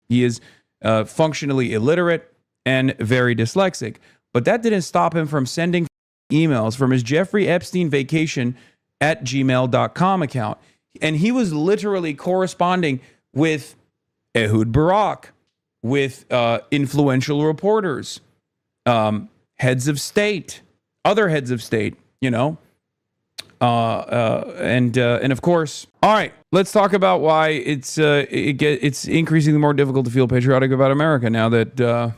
He is functionally illiterate and very dyslexic. But that didn't stop him from sending emails from his Jeffrey Epstein vacation at gmail.com account. And he was literally corresponding with Ehud Barak, with influential reporters, heads of state, other heads of state, you know. And of course, all right, let's talk about why it's increasingly more difficult to feel patriotic about America now that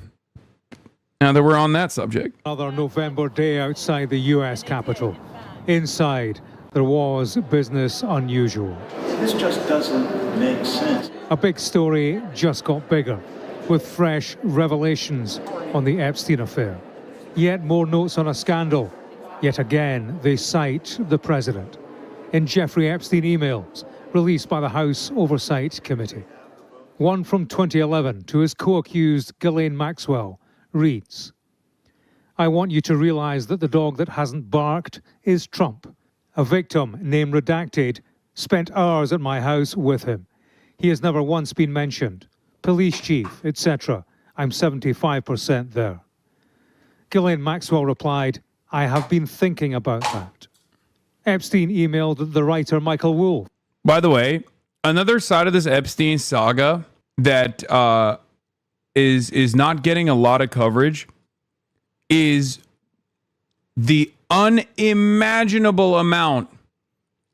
we're on that subject. Another November day outside the U.S. Capitol. Inside, there was business unusual. This just doesn't make sense. A big story just got bigger, with fresh revelations on the Epstein affair. Yet more notes on a scandal. Yet again, they cite the president in Jeffrey Epstein emails released by the House Oversight Committee. One from 2011 to his co-accused Ghislaine Maxwell reads, "I want you to realize that the dog that hasn't barked is Trump. A victim, name redacted, spent hours at my house with him. He has never once been mentioned. Police chief, etc. I'm 75% there." Ghislaine Maxwell replied, "I have been thinking about that." Epstein emailed the writer Michael Wolff. By the way, another side of this Epstein saga that is not getting a lot of coverage is the unimaginable amount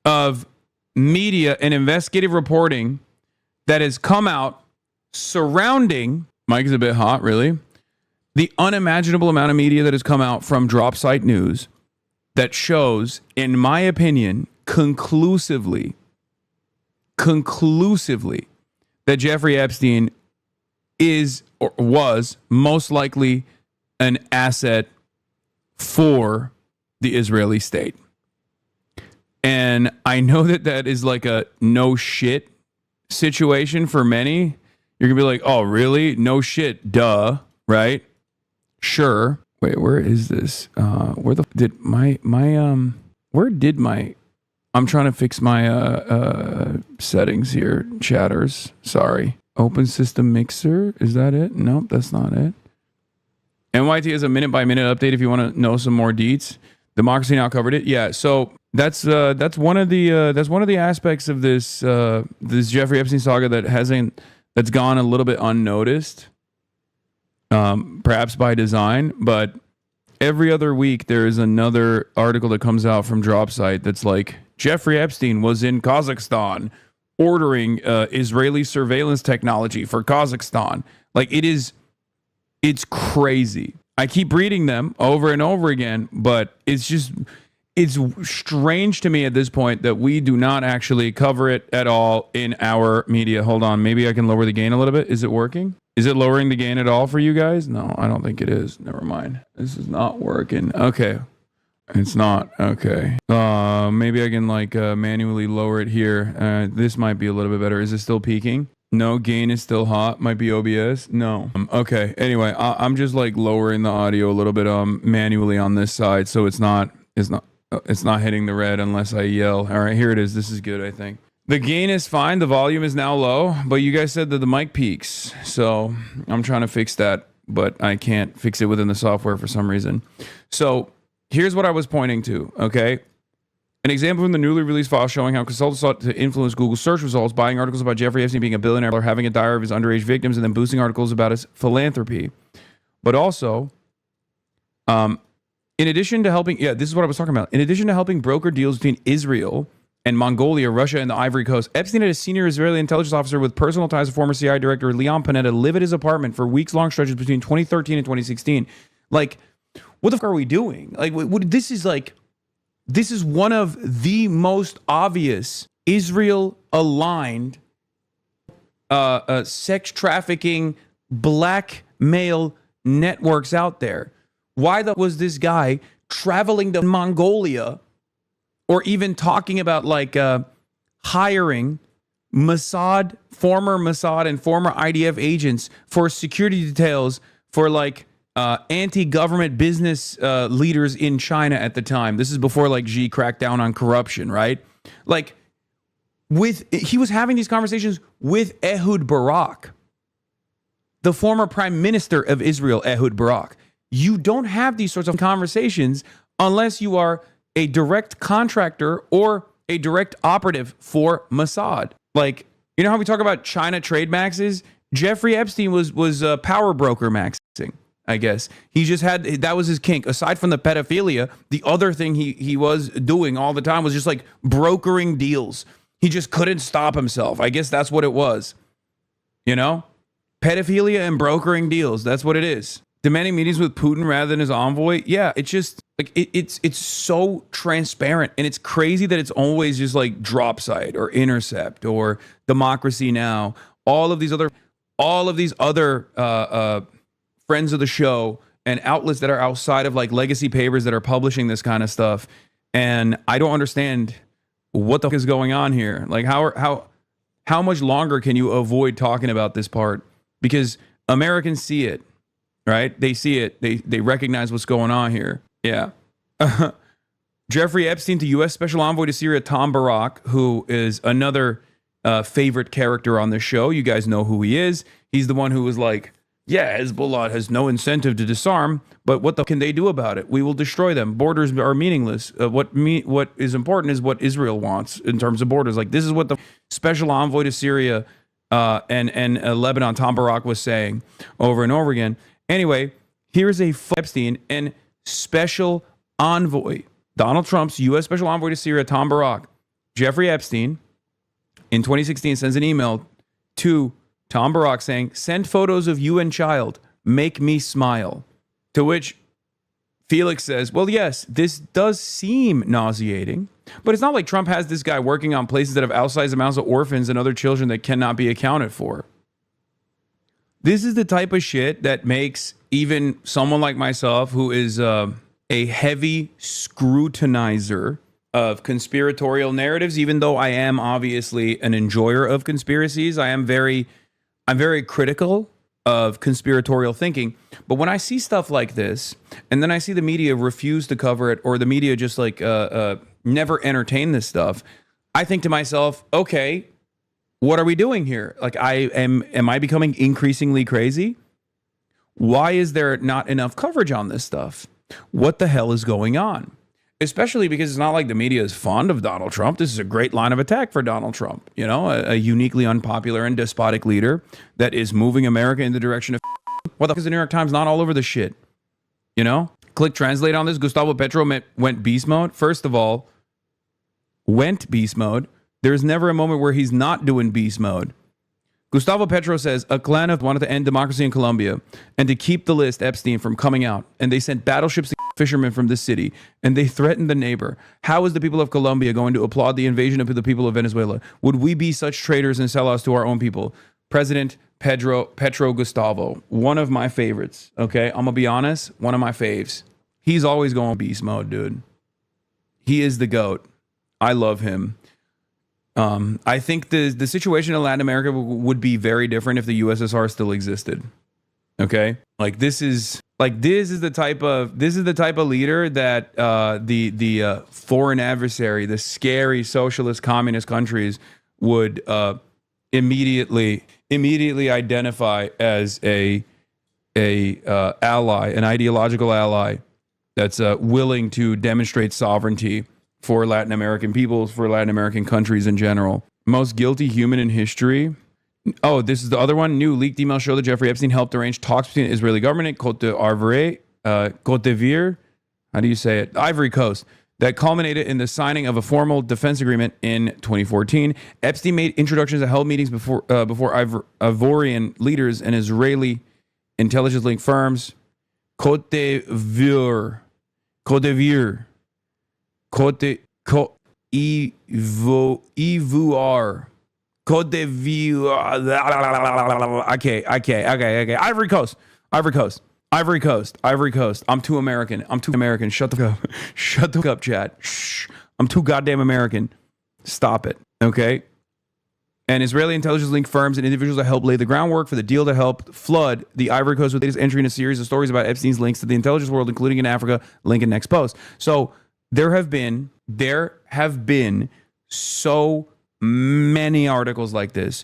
of media and investigative reporting that has come out surrounding, Mike is a bit hot, really, the unimaginable amount of media that has come out from Drop Site News that shows, in my opinion, conclusively, that Jeffrey Epstein is or was most likely an asset for the Israeli state. And I know that is like a no shit situation for many. You're gonna be like, oh really? No shit, duh, right? Sure. Wait, where is this? Where did my I'm trying to fix my settings here, chatters. Sorry. Open system mixer. Is that it? Nope, that's not it. NYT is a minute by minute update if you want to know some more deets. Democracy Now! Covered it. Yeah, so that's one of the aspects of this this Jeffrey Epstein saga that's gone a little bit unnoticed. Perhaps by design, but every other week there is another article that comes out from DropSite that's like, Jeffrey Epstein was in Kazakhstan ordering Israeli surveillance technology for Kazakhstan. Like, it's crazy. I keep reading them over and over again, but it's strange to me at this point that we do not actually cover it at all in our media. Hold on, maybe I can lower the gain a little bit. Is it working? Is it lowering the gain at all for you guys? No, I don't think it is. Never mind. This is not working. Okay. It's not. Okay. Maybe I can manually lower it here. This might be a little bit better. Is it still peaking? No, gain is still hot. Might be OBS. No. Okay. Anyway, I'm just lowering the audio a little bit manually on this side, so it's not hitting the red unless I yell. All right, here it is. This is good, I think. The gain is fine. The volume is now low, but you guys said that the mic peaks. So I'm trying to fix that, but I can't fix it within the software for some reason. So here's what I was pointing to, okay? An example from the newly released file showing how consultants sought to influence Google search results, buying articles about Jeffrey Epstein being a billionaire or having a diary of his underage victims, and then boosting articles about his philanthropy. But also, in addition to helping, this is what I was talking about. In addition to helping broker deals between Israel and Mongolia, Russia, and the Ivory Coast, Epstein had a senior Israeli intelligence officer with personal ties to former CIA director Leon Panetta live at his apartment for weeks-long stretches between 2013 and 2016. Like, what the fuck are we doing? Like, this is one of the most obvious Israel-aligned sex trafficking blackmail networks out there. Why was this guy traveling to Mongolia, or even talking about hiring Mossad, former Mossad and former IDF agents for security details for anti-government business leaders in China at the time? This is before Xi cracked down on corruption, right? He was having these conversations with Ehud Barak. the former prime minister of Israel, Ehud Barak. You don't have these sorts of conversations unless you are a direct contractor or a direct operative for Mossad. Like, you know how we talk about China trade maxes? Jeffrey Epstein was a power broker maxing, I guess. He just had, that was his kink. Aside from the pedophilia, the other thing he was doing all the time was just like brokering deals. He just couldn't stop himself. I guess that's what it was. You know? Pedophilia and brokering deals. That's what it is. Demanding meetings with Putin rather than his envoy. Yeah, it's just like it's so transparent, and it's crazy that it's always just like Drop Site or Intercept or Democracy Now. All of these other friends of the show and outlets that are outside of like legacy papers that are publishing this kind of stuff. And I don't understand what the fuck is going on here. Like how much longer can you avoid talking about this part? Because Americans see it, right? They see it. They recognize what's going on here. Yeah. Jeffrey Epstein to U.S. Special Envoy to Syria, Tom Barak, who is another favorite character on the show. You guys know who he is. He's the one who was like, yeah, Hezbollah has no incentive to disarm, but what can they do about it? We will destroy them. Borders are meaningless. What is important is what Israel wants in terms of borders. Like, this is what the Special Envoy to Syria and Lebanon, Tom Barak, was saying over and over again. Anyway, here's a Epstein and Special Envoy, Donald Trump's U.S. Special Envoy to Syria, Tom Barak. Jeffrey Epstein, in 2016, sends an email to Tom Barak saying, send photos of you and child, make me smile. To which Felix says, well, yes, this does seem nauseating, but it's not like Trump has this guy working on places that have outsized amounts of orphans and other children that cannot be accounted for. This is the type of shit that makes even someone like myself, who is a heavy scrutinizer of conspiratorial narratives, even though I am obviously an enjoyer of conspiracies, I'm very critical of conspiratorial thinking. But when I see stuff like this, and then I see the media refuse to cover it, or the media just like never entertain this stuff, I think to myself, okay, what are we doing here? Like, am I becoming increasingly crazy? Why is there not enough coverage on this stuff? What the hell is going on? Especially because it's not like the media is fond of Donald Trump. This is a great line of attack for Donald Trump. You know, a uniquely unpopular and despotic leader that is moving America in the direction of what the fuck is the New York Times not all over the shit? You know, click translate on this. Gustavo Petro went beast mode. First of all, went beast mode. There's never a moment where he's not doing beast mode. Gustavo Petro says a clan of wanted to end democracy in Colombia and to keep the list Epstein from coming out. And they sent battleships to fishermen from this city, and they threatened the neighbor. How is the people of Colombia going to applaud the invasion of the people of Venezuela? Would we be such traitors and sell us to our own people? President Petro Gustavo, one of my favorites. Okay, I'm gonna be honest, one of my faves. He's always going beast mode, dude. He is the GOAT. I love him. I think the situation in Latin America would be very different if the USSR still existed. Okay, like this is the type of leader that the foreign adversary, the scary socialist communist countries would immediately identify as a ally, an ideological ally that's willing to demonstrate sovereignty for Latin American peoples, for Latin American countries in general. Most guilty human in history. Oh, this is the other one. New leaked emails show that Jeffrey Epstein helped arrange talks between the Israeli government, Côte d'Ivoire, how do you say it? Ivory Coast, that culminated in the signing of a formal defense agreement in 2014. Epstein made introductions and held meetings before Ivorian leaders and Israeli intelligence link firms. Côte d'Ivoire. Côte d'Ivoire. Okay. Ivory Coast. I'm too American. Shut the fuck up. Shut the fuck up, chat. Shh. I'm too goddamn American. Stop it. Okay. And Israeli intelligence link firms and individuals that helped lay the groundwork for the deal to help flood the Ivory Coast with latest entry in a series of stories about Epstein's links to the intelligence world, including in Africa. Link in next post. So there have been so many articles like this.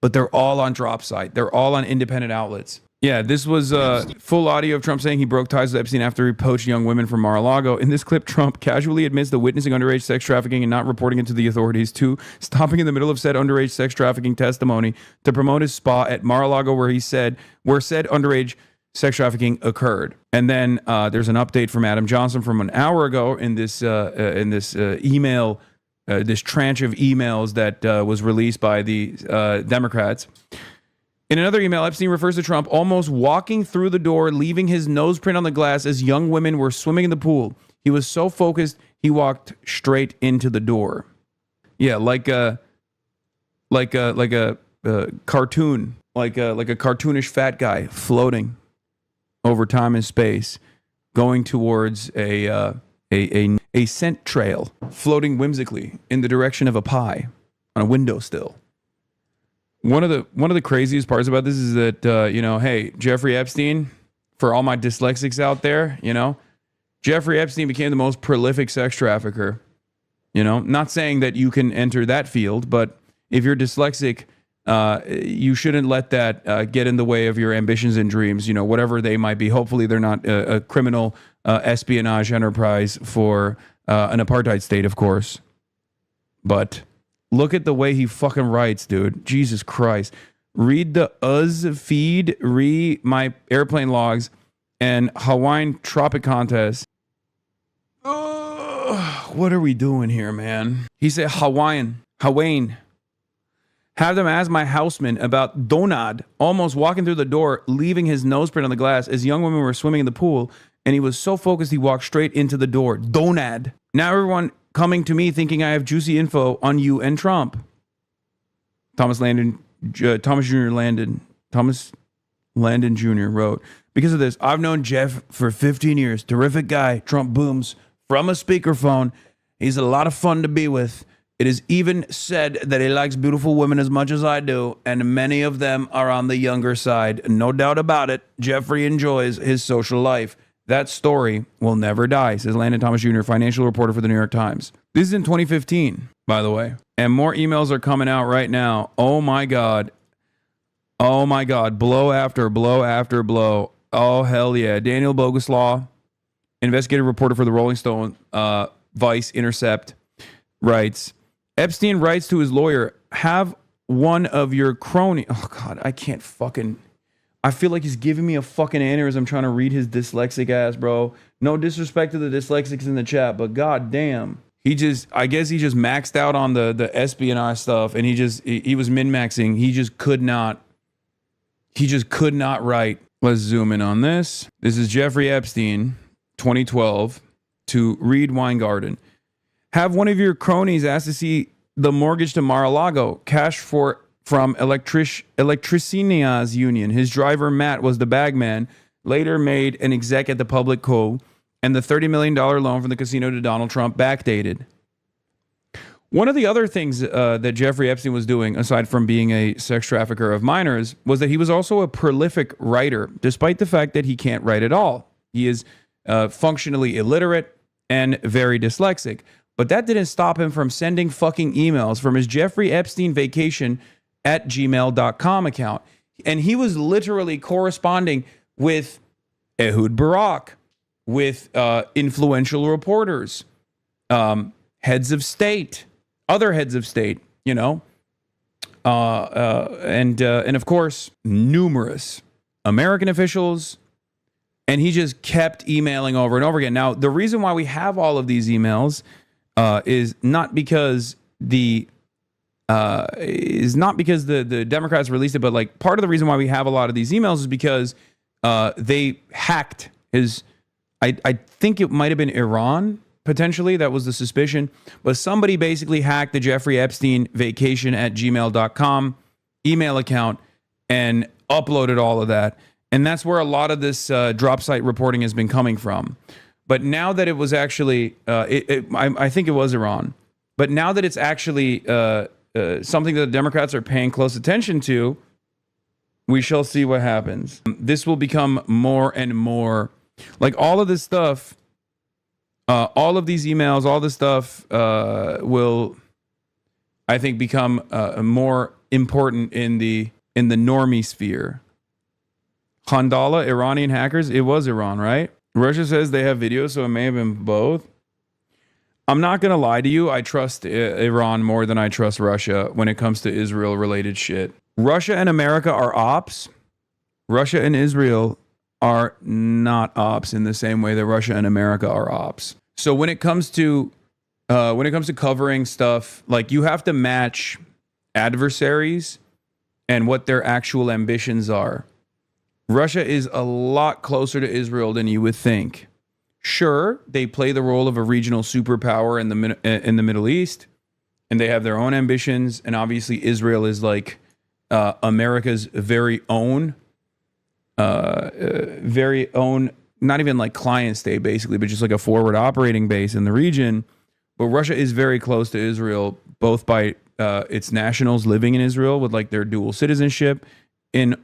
but they're all on drop site. They're all on independent outlets. Yeah, this was full audio of Trump saying he broke ties with Epstein after he poached young women from Mar-a-Lago. In this clip, Trump casually admits to witnessing underage sex trafficking and not reporting it to the authorities. 2, stopping in the middle of said underage sex trafficking testimony to promote his spa at Mar-a-Lago where said underage sex trafficking occurred. And then there's an update from Adam Johnson from an hour ago in this email, this tranche of emails that was released by the Democrats. In another email, Epstein refers to Trump almost walking through the door, leaving his nose print on the glass as young women were swimming in the pool. He was so focused, he walked straight into the door. Yeah, like a cartoon, like a cartoonish fat guy floating over time and space, going towards a scent trail, floating whimsically in the direction of a pie on a windowsill. One of the craziest parts about this is that, hey, Jeffrey Epstein, for all my dyslexics out there, Jeffrey Epstein became the most prolific sex trafficker. Not saying that you can enter that field, but if you're dyslexic, you shouldn't let that get in the way of your ambitions and dreams, whatever they might be. Hopefully they're not a criminal espionage enterprise for an apartheid state, of course. But look at the way he fucking writes, dude. Jesus Christ. Read the feed, read my airplane logs, and Hawaiian Tropic Contest. What are we doing here, man? He said Hawaiian. Have them ask my houseman about Donad almost walking through the door, leaving his nose print on the glass as young women were swimming in the pool, and he was so focused he walked straight into the door. Donad. Now everyone coming to me thinking I have juicy info on you and Trump. Thomas Landon Jr. wrote, because of this, I've known Jeff for 15 years. Terrific guy. Trump booms from a speakerphone. He's a lot of fun to be with. It is even said that he likes beautiful women as much as I do, and many of them are on the younger side. No doubt about it. Jeffrey enjoys his social life. That story will never die, says Landon Thomas Jr., financial reporter for the New York Times. This is in 2015, by the way. And more emails are coming out right now. Oh, my God. Blow after blow after blow. Oh, hell yeah. Daniel Boguslaw, investigative reporter for the Rolling Stone, Vice, Intercept, writes, Epstein writes to his lawyer, have one of your cronies. Oh, God, I feel like he's giving me a fucking aneurysm trying to read his dyslexic ass, bro. No disrespect to the dyslexics in the chat, but god damn. I guess he just maxed out on the espionage stuff, and he was min-maxing. He just could not write. Let's zoom in on this. This is Jeffrey Epstein, 2012, to Reed Weingarten. Have one of your cronies ask to see the mortgage to Mar-a-Lago, cash from Electricinia's union. His driver, Matt, was the bagman, later made an exec at the Public Co., and the $30 million loan from the casino to Donald Trump backdated. One of the other things that Jeffrey Epstein was doing, aside from being a sex trafficker of minors, was that he was also a prolific writer, despite the fact that he can't write at all. He is functionally illiterate and very dyslexic. But that didn't stop him from sending fucking emails from his Jeffrey Epstein vacation at gmail.com account. And he was literally corresponding with Ehud Barak, with influential reporters, heads of state, other heads of state, and of course, numerous American officials. And he just kept emailing over and over again. Now, the reason why we have all of these emails is not because the Democrats released it, but like part of the reason why we have a lot of these emails is because they hacked his. I think it might have been Iran, potentially. That was the suspicion. But somebody basically hacked the Jeffrey Epstein vacation at gmail.com email account and uploaded all of that. And that's where a lot of this drop site reporting has been coming from. But now that it was actually, I think it was Iran. But now that it's actually something that the Democrats are paying close attention to, we shall see what happens. This will become more and more. Like all of this stuff, all of these emails, all this stuff will, I think, become more important in the normie sphere. Handala, Iranian hackers. It was Iran, right? Russia says they have videos, so it may have been both. I'm not going to lie to you. I trust Iran more than I trust Russia when it comes to Israel-related shit. Russia and America are ops. Russia and Israel are not ops in the same way that Russia and America are ops. So when it comes to covering stuff, like, you have to match adversaries and what their actual ambitions are. Russia is a lot closer to Israel than you would think. Sure, they play the role of a regional superpower in the Middle East, and they have their own ambitions. And obviously, Israel is like America's very own, not even like client state, basically, but just like a forward operating base in the region. But Russia is very close to Israel, both by its nationals living in Israel with like their dual citizenship. And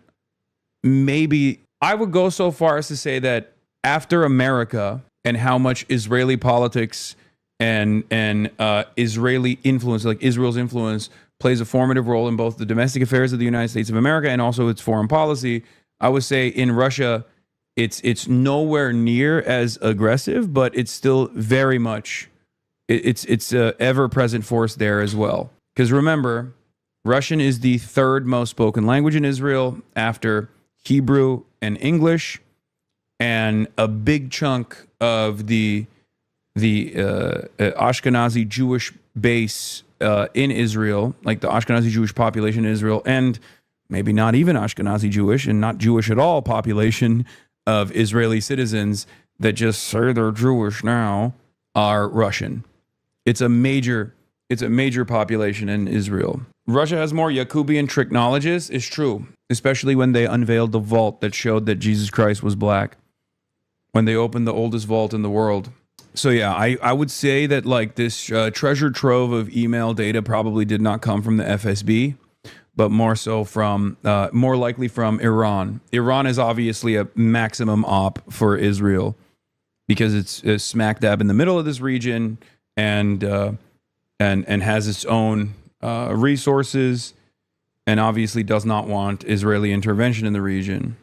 maybe I would go so far as to say that after America and how much Israeli politics and Israeli influence, like Israel's influence, plays a formative role in both the domestic affairs of the United States of America and also its foreign policy, I would say in Russia, it's nowhere near as aggressive, but it's still very much, it's a ever-present force there as well. Because remember, Russian is the third most spoken language in Israel after Hebrew and English, and a big chunk of the Ashkenazi Jewish base in Israel, like the Ashkenazi Jewish population in Israel, and maybe not even Ashkenazi Jewish and not Jewish at all population of Israeli citizens that just say they're Jewish now, are Russian. It's a major population in Israel. Russia has more Yakubian tricknologists, it's true, especially when they unveiled the vault that showed that Jesus Christ was black, when they opened the oldest vault in the world. So yeah, I would say that like this treasure trove of email data probably did not come from the FSB, but more so from, more likely from Iran. Iran is obviously a maximum op for Israel because it's smack dab in the middle of this region and has its own resources, and obviously does not want Israeli intervention in the region.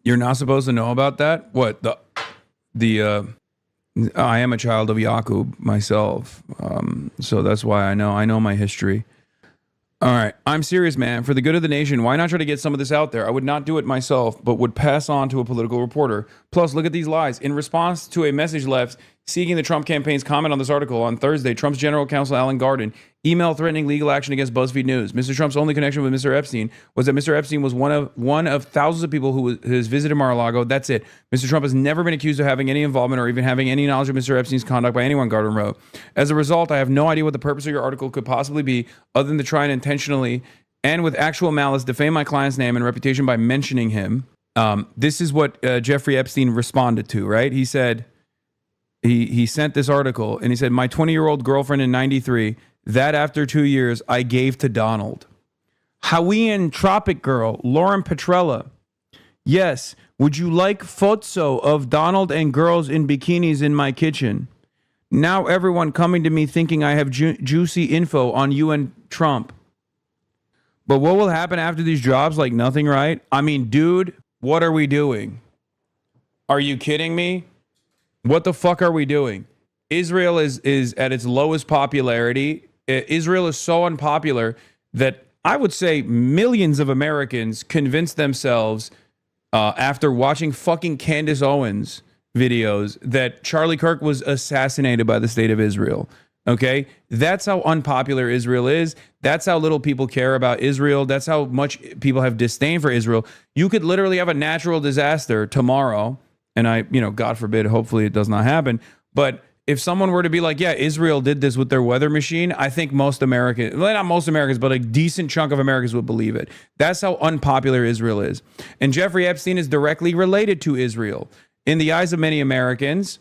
You're not supposed to know about that? What? I am a child of Yaqub myself, so that's why I know my history. All right, I'm serious, man. For the good of the nation, why not try to get some of this out there? I would not do it myself, but would pass on to a political reporter. Plus, look at these lies. In response to a message left seeking the Trump campaign's comment on this article on Thursday, Trump's general counsel Alan Garden emailed threatening legal action against BuzzFeed News. Mr. Trump's only connection with Mr. Epstein was that Mr. Epstein was one of thousands of people who has visited Mar-a-Lago. That's it. Mr. Trump has never been accused of having any involvement or even having any knowledge of Mr. Epstein's conduct by anyone, Garden wrote. As a result, I have no idea what the purpose of your article could possibly be other than to try and intentionally and with actual malice defame my client's name and reputation by mentioning him. This is what Jeffrey Epstein responded to, right? He said, he sent this article and he said, my 20-year-old girlfriend in 93, that after 2 years, I gave to Donald. Hawaiian Tropic Girl, Lauren Petrella. Yes, would you like photo of Donald and girls in bikinis in my kitchen? Now everyone coming to me thinking I have juicy info on you and Trump. But what will happen after these jobs? Like nothing, right? I mean, dude, what are we doing? Are you kidding me? What the fuck are we doing? Israel is at its lowest popularity. Israel is so unpopular that I would say millions of Americans convinced themselves after watching fucking Candace Owens videos that Charlie Kirk was assassinated by the state of Israel. Okay? That's how unpopular Israel is. That's how little people care about Israel. That's how much people have disdain for Israel. You could literally have a natural disaster tomorrow, and God forbid, hopefully it does not happen, but if someone were to be like, yeah, Israel did this with their weather machine, I think most Americans, well, not most Americans, but a decent chunk of Americans would believe it. That's how unpopular Israel is. And Jeffrey Epstein is directly related to Israel. In the eyes of many Americans,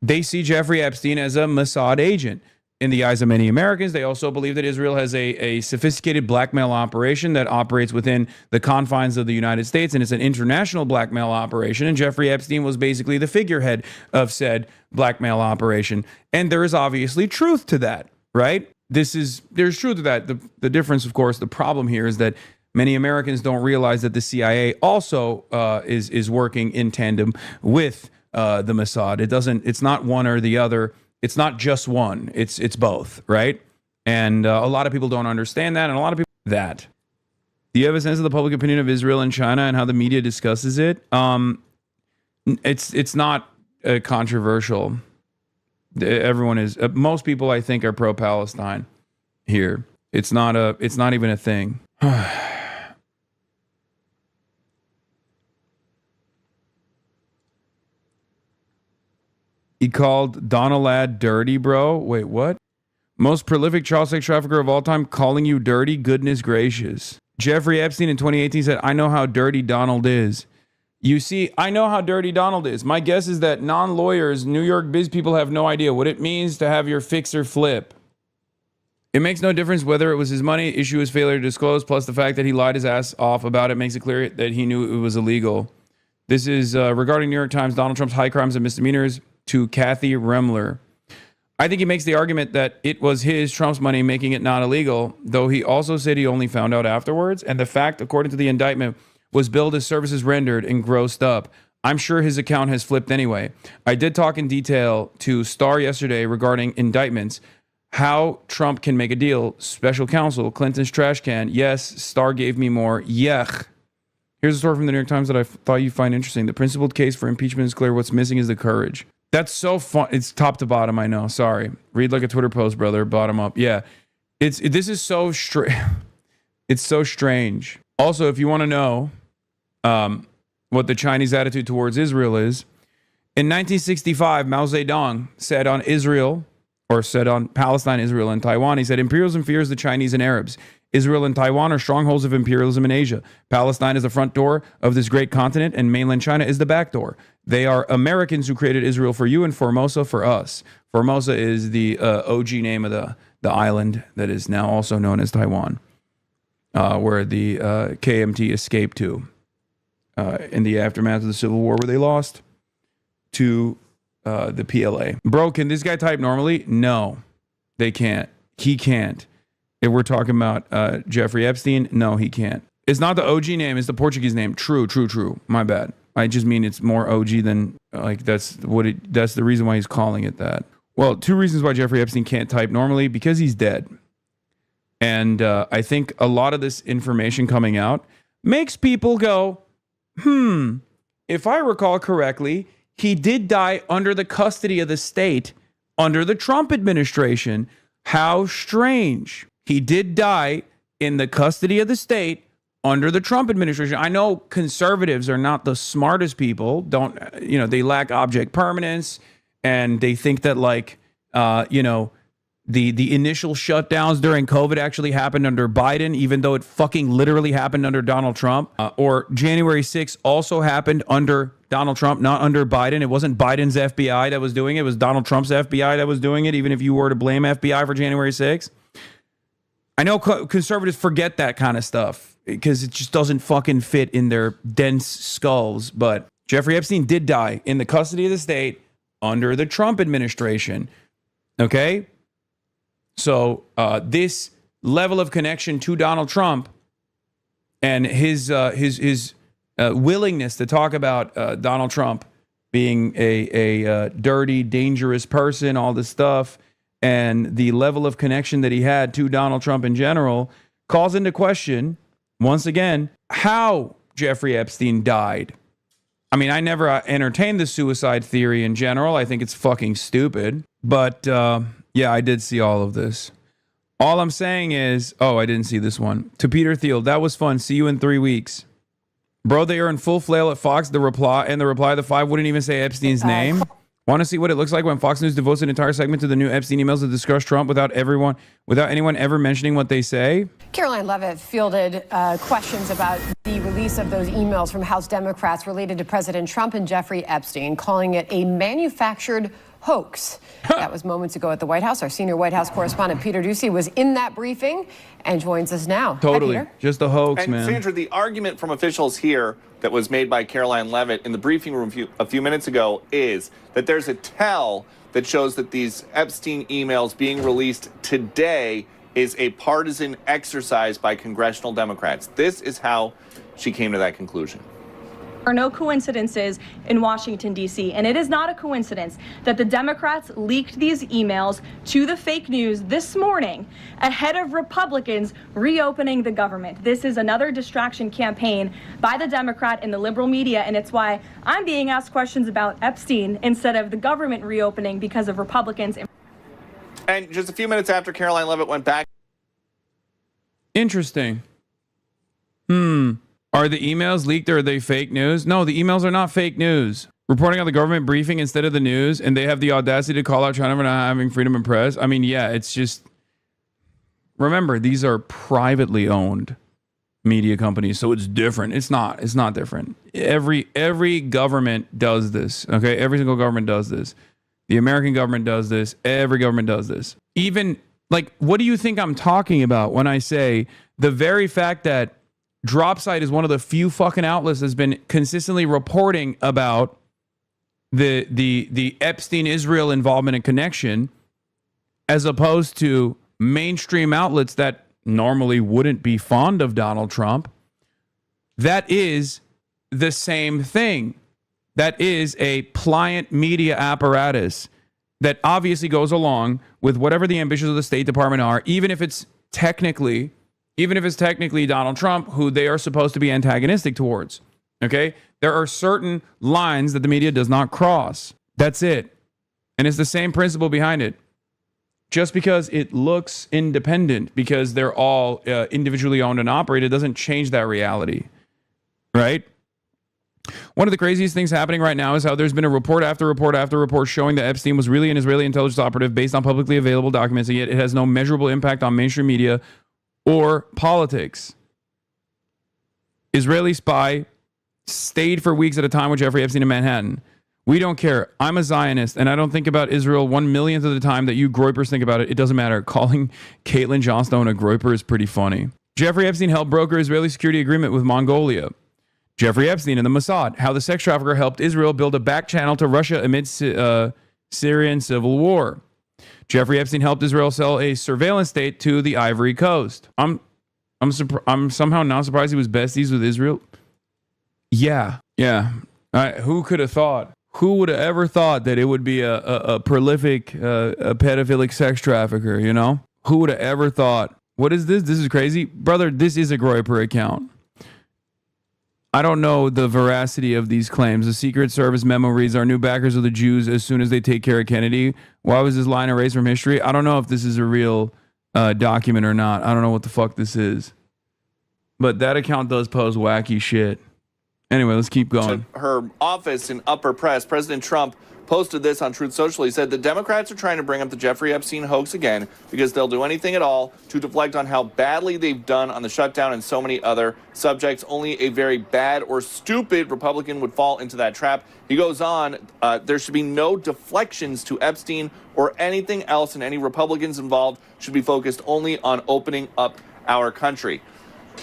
they see Jeffrey Epstein as a Mossad agent. In the eyes of many Americans, they also believe that Israel has a sophisticated blackmail operation that operates within the confines of the United States, and it's an international blackmail operation, and Jeffrey Epstein was basically the figurehead of said blackmail operation. And there is obviously truth to that, right? there's truth to that. The difference, of course, the problem here is that many Americans don't realize that the CIA also is working in tandem with the Mossad. It's not one or the other. It's not just one. It's both, right? And a lot of people don't understand that, and a lot of people that. Do you have a sense of the public opinion of Israel and China and how the media discusses it? It's not controversial. Everyone is. Most people, I think, are pro-Palestine here. It's not even a thing. He called Donald Ladd dirty, bro. Wait, what? Most prolific child sex trafficker of all time calling you dirty? Goodness gracious. Jeffrey Epstein in 2018 said, I know how dirty Donald is. You see, I know how dirty Donald is. My guess is that non-lawyers, New York biz people have no idea what it means to have your fixer flip. It makes no difference whether it was his money, issue his failure to disclose, plus the fact that he lied his ass off about it makes it clear that he knew it was illegal. This is regarding New York Times, Donald Trump's high crimes and misdemeanors to Kathy Remler. I think he makes the argument that it was his, Trump's money, making it not illegal, though he also said he only found out afterwards. And the fact, according to the indictment, was billed as services rendered and grossed up. I'm sure his account has flipped anyway. I did talk in detail to Starr yesterday regarding indictments, how Trump can make a deal. Special counsel, Clinton's trash can. Yes, Starr gave me more. Yuck. Here's a story from the New York Times that I thought you'd find interesting. The principled case for impeachment is clear. What's missing is the courage. That's so fun. It's top to bottom, I know. Sorry. Read like a Twitter post, brother. Bottom up. Yeah. This is so it's so strange. Also, if you want to know what the Chinese attitude towards Israel is, in 1965, Mao Zedong said on Israel, or said on Palestine, Israel, and Taiwan, he said, imperialism fears the Chinese and Arabs. Israel and Taiwan are strongholds of imperialism in Asia. Palestine is the front door of this great continent, and mainland China is the back door. They are Americans who created Israel for you and Formosa for us. Formosa is the OG name of the island that is now also known as Taiwan, where the KMT escaped to in the aftermath of the Civil War, where they lost to the PLA. Bro, can this guy type normally? No, they can't. He can't. If we're talking about Jeffrey Epstein, no, he can't. It's not the OG name, it's the Portuguese name. True. My bad. I just mean it's more OG than, like, that's the reason why he's calling it that. Well, two reasons why Jeffrey Epstein can't type normally: because he's dead. And I think a lot of this information coming out makes people go, if I recall correctly, he did die under the custody of the state under the Trump administration. How strange. He did die in the custody of the state under the Trump administration. I know conservatives are not the smartest people. They lack object permanence, and they think that, like, the initial shutdowns during COVID actually happened under Biden, even though it fucking literally happened under Donald Trump. Or January 6th also happened under Donald Trump, not under Biden. It wasn't Biden's FBI that was doing it. It was Donald Trump's FBI that was doing it, even if you were to blame FBI for January 6th. I know conservatives forget that kind of stuff because it just doesn't fucking fit in their dense skulls. But Jeffrey Epstein did die in the custody of the state under the Trump administration. Okay? So this level of connection to Donald Trump and his willingness to talk about Donald Trump being a dirty, dangerous person, all this stuff, and the level of connection that he had to Donald Trump in general calls into question, once again, how Jeffrey Epstein died. I mean, I never entertained the suicide theory in general. I think it's fucking stupid. But yeah, I did see all of this. All I'm saying is, I didn't see this one. To Peter Thiel, that was fun. See you in 3 weeks. Bro, they are in full flail at Fox. The reply of the 5 wouldn't even say Epstein's name. Want to see what it looks like when Fox News devotes an entire segment to the new Epstein emails to discuss Trump without anyone ever mentioning what they say? Caroline Leavitt fielded questions about the release of those emails from House Democrats related to President Trump and Jeffrey Epstein, calling it a manufactured hoax. That was moments ago at the White House. Our senior White House correspondent Peter Doocy was in that briefing and joins us now. Totally. Hi, Peter. Just a hoax, and man. Sandra, the argument from officials here that was made by Caroline Leavitt in the briefing room a few minutes ago is that there's a tell that shows that these Epstein emails being released today is a partisan exercise by congressional Democrats. This is how she came to that conclusion. There are no coincidences in Washington, D.C., and it is not a coincidence that the Democrats leaked these emails to the fake news this morning ahead of Republicans reopening the government. This is another distraction campaign by the Democrat and the liberal media, and it's why I'm being asked questions about Epstein instead of the government reopening because of Republicans. And just a few minutes after Caroline Leavitt went back. Interesting. Are the emails leaked or are they fake news? No, the emails are not fake news. Reporting on the government briefing instead of the news, and they have the audacity to call out China for not having freedom of press. I mean, yeah, it's just... Remember, these are privately owned media companies, so it's different. It's not different. Every government does this, okay? Every single government does this. The American government does this. Every government does this. Even, like, what do you think I'm talking about when I say the very fact that Dropsite is one of the few fucking outlets that's been consistently reporting about the Epstein Israel involvement and connection, as opposed to mainstream outlets that normally wouldn't be fond of Donald Trump? That is the same thing. That is a pliant media apparatus that obviously goes along with whatever the ambitions of the State Department are, even if it's technically Donald Trump, who they are supposed to be antagonistic towards. Okay? There are certain lines that the media does not cross. That's it. And it's the same principle behind it. Just because it looks independent, because they're all individually owned and operated, doesn't change that reality. Right? One of the craziest things happening right now is how there's been a report after report after report showing that Epstein was really an Israeli intelligence operative based on publicly available documents, and yet it has no measurable impact on mainstream media or politics. Israeli spy stayed for weeks at a time with Jeffrey Epstein in Manhattan. We don't care. I'm a Zionist, and I don't think about Israel 1/1,000,000th of the time that you groypers think about it. It doesn't matter. Calling Caitlin Johnstone a groyper is pretty funny. Jeffrey Epstein helped broker Israeli security agreement with Mongolia. Jeffrey Epstein and the Mossad, how the sex trafficker helped Israel build a back channel to Russia amidst Syrian civil war. Jeffrey Epstein helped Israel sell a surveillance state to the Ivory Coast. I'm somehow not surprised he was besties with Israel. Yeah. Who could have thought? Who would have ever thought that it would be a prolific a pedophilic sex trafficker, you know? Who would have ever thought? What is this? This is crazy. Brother, this is a groyper account. I don't know the veracity of these claims. The Secret Service memo reads, our new backers are the Jews as soon as they take care of Kennedy. Why was this line erased from history? I don't know if this is a real document or not. I don't know what the fuck this is. But that account does pose wacky shit. Anyway, let's keep going. Her office in upper press, President Trump posted this on Truth Social. He said the Democrats are trying to bring up the Jeffrey Epstein hoax again because they'll do anything at all to deflect on how badly they've done on the shutdown and so many other subjects. Only a very bad or stupid Republican would fall into that trap. He goes on, there should be no deflections to Epstein or anything else, and any Republicans involved should be focused only on opening up our country.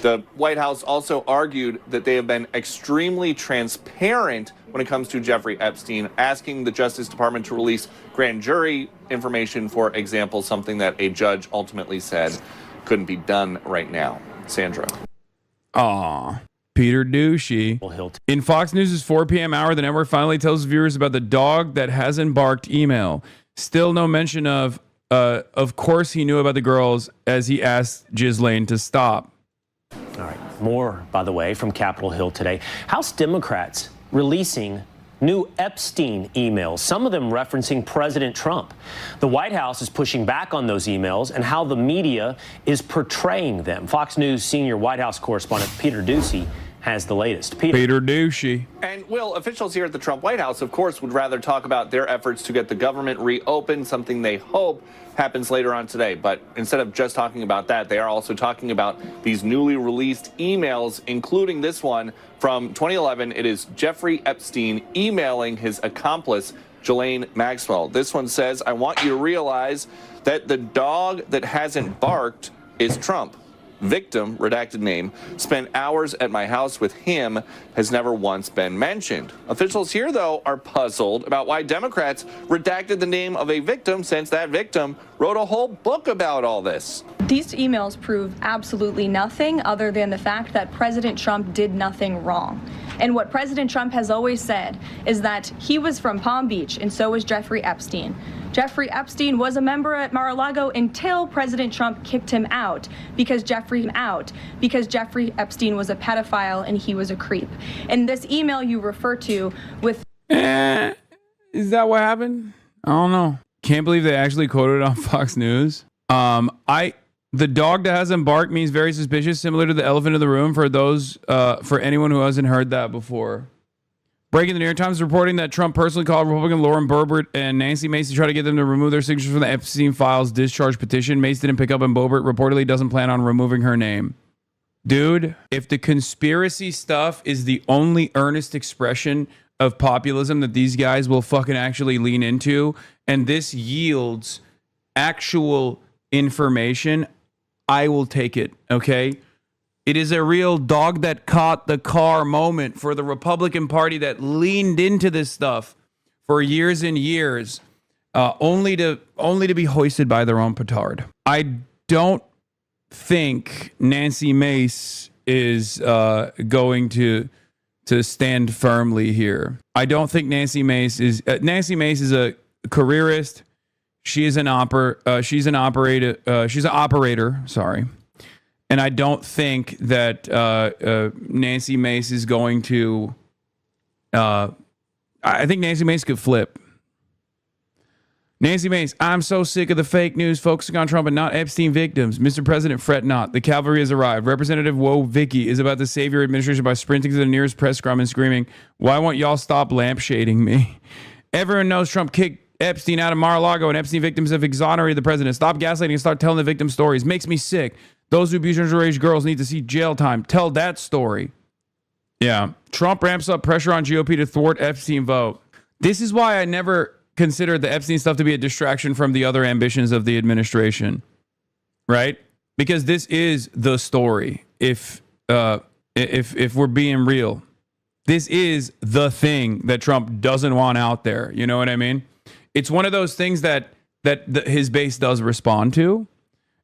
The White House also argued that they have been extremely transparent when it comes to Jeffrey Epstein, asking the Justice Department to release grand jury information, for example, something that a judge ultimately said couldn't be done right now. Sandra. Aw, Peter Douchey. In Fox News' 4 p.m. hour, the network finally tells viewers about the dog that hasn't barked email. Still no mention of course he knew about the girls as he asked Ghislaine to stop. All right. More, by the way, from Capitol Hill today. House Democrats releasing new Epstein emails, some of them referencing President Trump. The White House is pushing back on those emails and how the media is portraying them. Fox News senior White House correspondent Peter Doucey has the latest. Peter Doucey. And, Will, officials here at the Trump White House, of course, would rather talk about their efforts to get the government reopened, something they hope happens later on today. But instead of just talking about that, they are also talking about these newly released emails, including this one from 2011. It is Jeffrey Epstein emailing his accomplice, Ghislaine Maxwell. This one says, I want you to realize that the dog that hasn't barked is Trump. victim, redacted name, spent hours at my house with him has never once been mentioned. Officials here, though, are puzzled about why Democrats redacted the name of a victim since that victim wrote a whole book about all this. These emails prove absolutely nothing other than the fact that President Trump did nothing wrong. And what President Trump has always said is that he was from Palm Beach, and so was Jeffrey Epstein. Jeffrey Epstein was a member at Mar-a-Lago until President Trump kicked him out because Jeffrey Epstein was a pedophile and he was a creep. And this email you refer to with... Is that what happened? I don't know. Can't believe they actually quoted it on Fox News. The dog that hasn't barked means very suspicious, similar to the elephant in the room for anyone who hasn't heard that before. Breaking the New York Times reporting that Trump personally called Republican Lauren Boebert and Nancy Mace to try to get them to remove their signatures from the Epstein files discharge petition. Mace didn't pick up, and Boebert reportedly doesn't plan on removing her name. Dude, if the conspiracy stuff is the only earnest expression of populism that these guys will fucking actually lean into, and this yields actual information, I will take it, okay? It is a real dog that caught the car moment for the Republican Party that leaned into this stuff for years and years, only to be hoisted by their own petard. I don't think Nancy Mace is going to stand firmly here. I don't think Nancy Mace is a careerist. She's an operator. Sorry. And I don't think that Nancy Mace is going to... I think Nancy Mace could flip. Nancy Mace, I'm so sick of the fake news focusing on Trump and not Epstein victims. Mr. President, fret not. The cavalry has arrived. Representative Woe Vicky is about to save your administration by sprinting to the nearest press scrum and screaming, "Why won't y'all stop lampshading me?" Everyone knows Trump kicked Epstein out of Mar-a-Lago, and Epstein victims have exonerated the president. Stop gaslighting and start telling the victim stories. Makes me sick. Those who abuse underage girls need to see jail time. Tell that story. Yeah. Trump ramps up pressure on GOP to thwart Epstein vote. This is why I never considered the Epstein stuff to be a distraction from the other ambitions of the administration. Right? Because this is the story. If we're being real, this is the thing that Trump doesn't want out there. You know what I mean? It's one of those things that his base does respond to.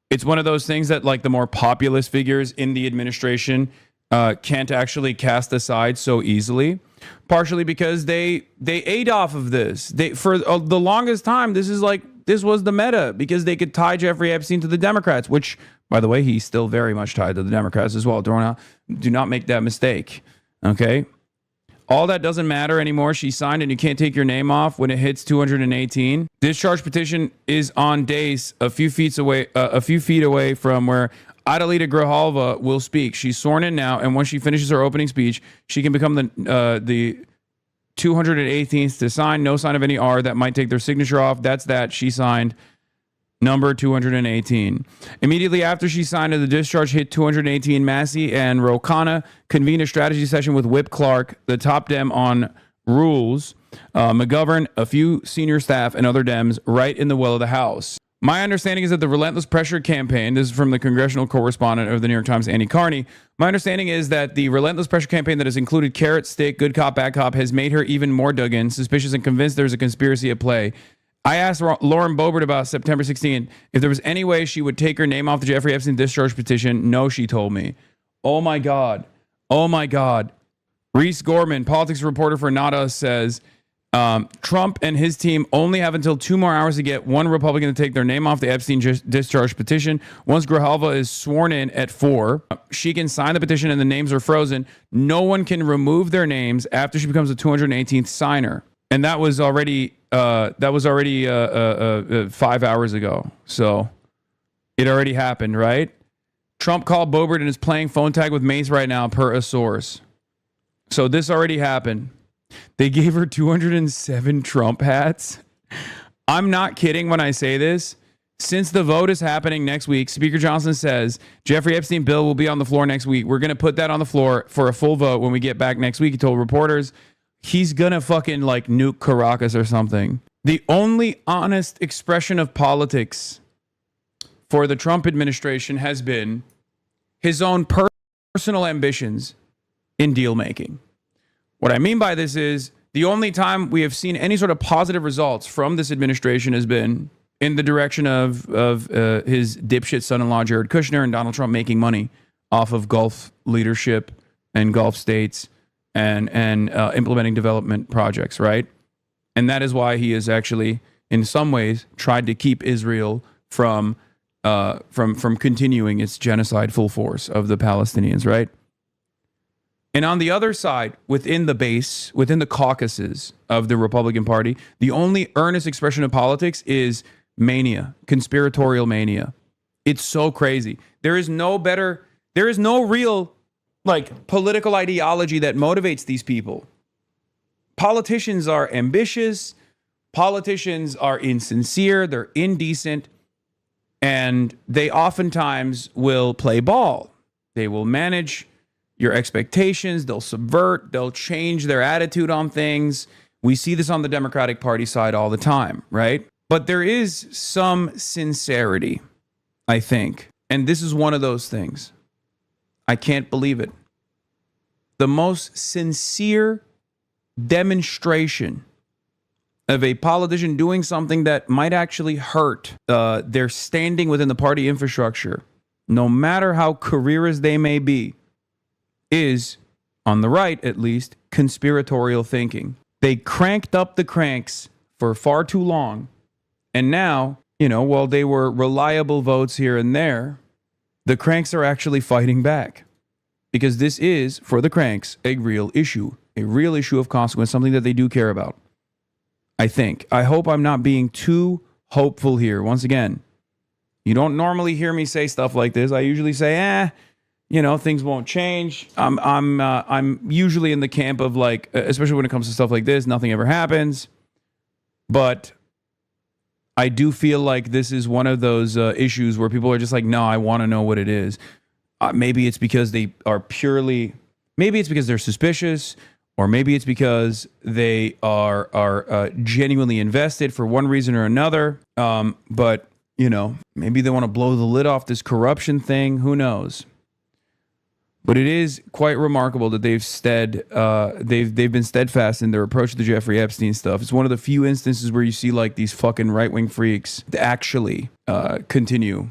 It's one of those things that like the more populist figures in the administration can't actually cast aside so easily, partially because they ate off of this. For the longest time, this was the meta because they could tie Jeffrey Epstein to the Democrats, which, by the way, he's still very much tied to the Democrats as well. Do not make that mistake. Okay. All that doesn't matter anymore. She signed and you can't take your name off when it hits 218. Discharge petition is on days a few feet away from where Adalita Grijalva will speak. She's sworn in now, and once she finishes her opening speech, she can become the 218th to sign. No sign of any R that might take their signature off. That's that. She signed number 218. Immediately after she signed, the discharge hit 218. Massey and Rokana convened a strategy session with Whip Clark, the top Dem on rules, McGovern, a few senior staff, and other Dems right in the well of the House. My understanding is that the relentless pressure campaign, this is from the congressional correspondent of the New York Times, Annie Carney. My understanding is that the relentless pressure campaign that has included carrot, stick, good cop, bad cop has made her even more dug in, suspicious, and convinced there's a conspiracy at play. I asked Lauren Boebert about September 16th if there was any way she would take her name off the Jeffrey Epstein discharge petition. No, she told me. Oh my God. Oh my God. Reese Gorman, politics reporter for Not Us, says Trump and his team only have until 2 more hours to get one Republican to take their name off the Epstein discharge petition. Once Grijalva is sworn in at 4, she can sign the petition and the names are frozen. No one can remove their names after she becomes the 218th signer. And that was already 5 hours ago. So it already happened, right? Trump called Boebert and is playing phone tag with Mace right now, per a source. So this already happened. They gave her 207 Trump hats. I'm not kidding when I say this. Since the vote is happening next week, Speaker Johnson says Jeffrey Epstein bill will be on the floor next week. We're going to put that on the floor for a full vote when we get back next week. He told reporters he's going to fucking like nuke Caracas or something. The only honest expression of politics for the Trump administration has been his own personal ambitions in deal making. What I mean by this is the only time we have seen any sort of positive results from this administration has been in the direction of his dipshit son-in-law Jared Kushner and Donald Trump making money off of Gulf leadership and Gulf states and implementing development projects, right? And that is why he has actually, in some ways, tried to keep Israel from continuing its genocide full force of the Palestinians, right? And on the other side, within the base, within the caucuses of the Republican Party, the only earnest expression of politics is mania, conspiratorial mania. It's so crazy. There is no real political ideology that motivates these people. Politicians are ambitious. Politicians are insincere. They're indecent. And they oftentimes will play ball. They will manage your expectations. They'll subvert. They'll change their attitude on things. We see this on the Democratic Party side all the time, right? But there is some sincerity, I think. And this is one of those things. I can't believe it. The most sincere demonstration of a politician doing something that might actually hurt their standing within the party infrastructure, no matter how careerist they may be, is, on the right at least, conspiratorial thinking. They cranked up the cranks for far too long. And now, while they were reliable votes here and there, the cranks are actually fighting back. Because this is, for the cranks, a real issue of consequence, something that they do care about. I think. I hope I'm not being too hopeful here. Once again, you don't normally hear me say stuff like this. I usually say, things won't change. I'm usually in the camp of especially when it comes to stuff like this, nothing ever happens. But I do feel like this is one of those issues where people are just like, no, I want to know what it is. Maybe it's because maybe it's because they're suspicious, or maybe it's because they are genuinely invested for one reason or another. But maybe they want to blow the lid off this corruption thing. Who knows? But it is quite remarkable that they've been steadfast in their approach to the Jeffrey Epstein stuff. It's one of the few instances where you see these fucking right-wing freaks actually continue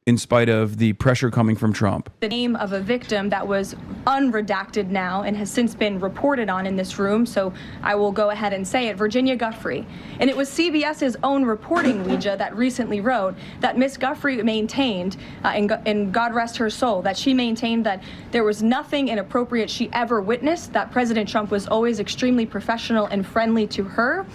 in spite of the pressure coming from Trump. The name of a victim that was unredacted now and has since been reported on in this room, so I will go ahead and say it, Virginia Giuffre. And it was CBS's own reporting, Ouija, that recently wrote that Miss Giuffre maintained, and God rest her soul, that she maintained that there was nothing inappropriate she ever witnessed, that President Trump was always extremely professional and friendly to her.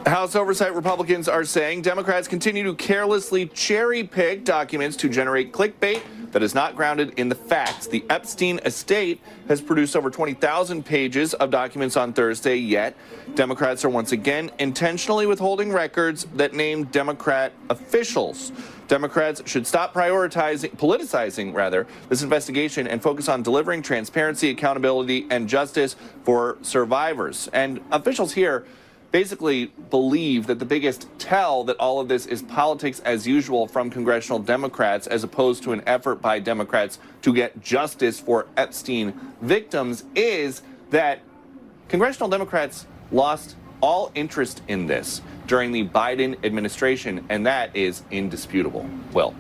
House Oversight Republicans are saying Democrats continue to carelessly cherry-pick documents to generate clickbait that is not grounded in the facts. The Epstein estate has produced over 20,000 pages of documents on Thursday, yet Democrats are once again intentionally withholding records that name Democrat officials. Democrats should stop politicizing this investigation and focus on delivering transparency, accountability, and justice for survivors. And officials here basically believe that the biggest tell that all of this is politics as usual from congressional Democrats, as opposed to an effort by Democrats to get justice for Epstein victims, is that congressional Democrats lost all interest in this during the Biden administration, and that is indisputable. Will.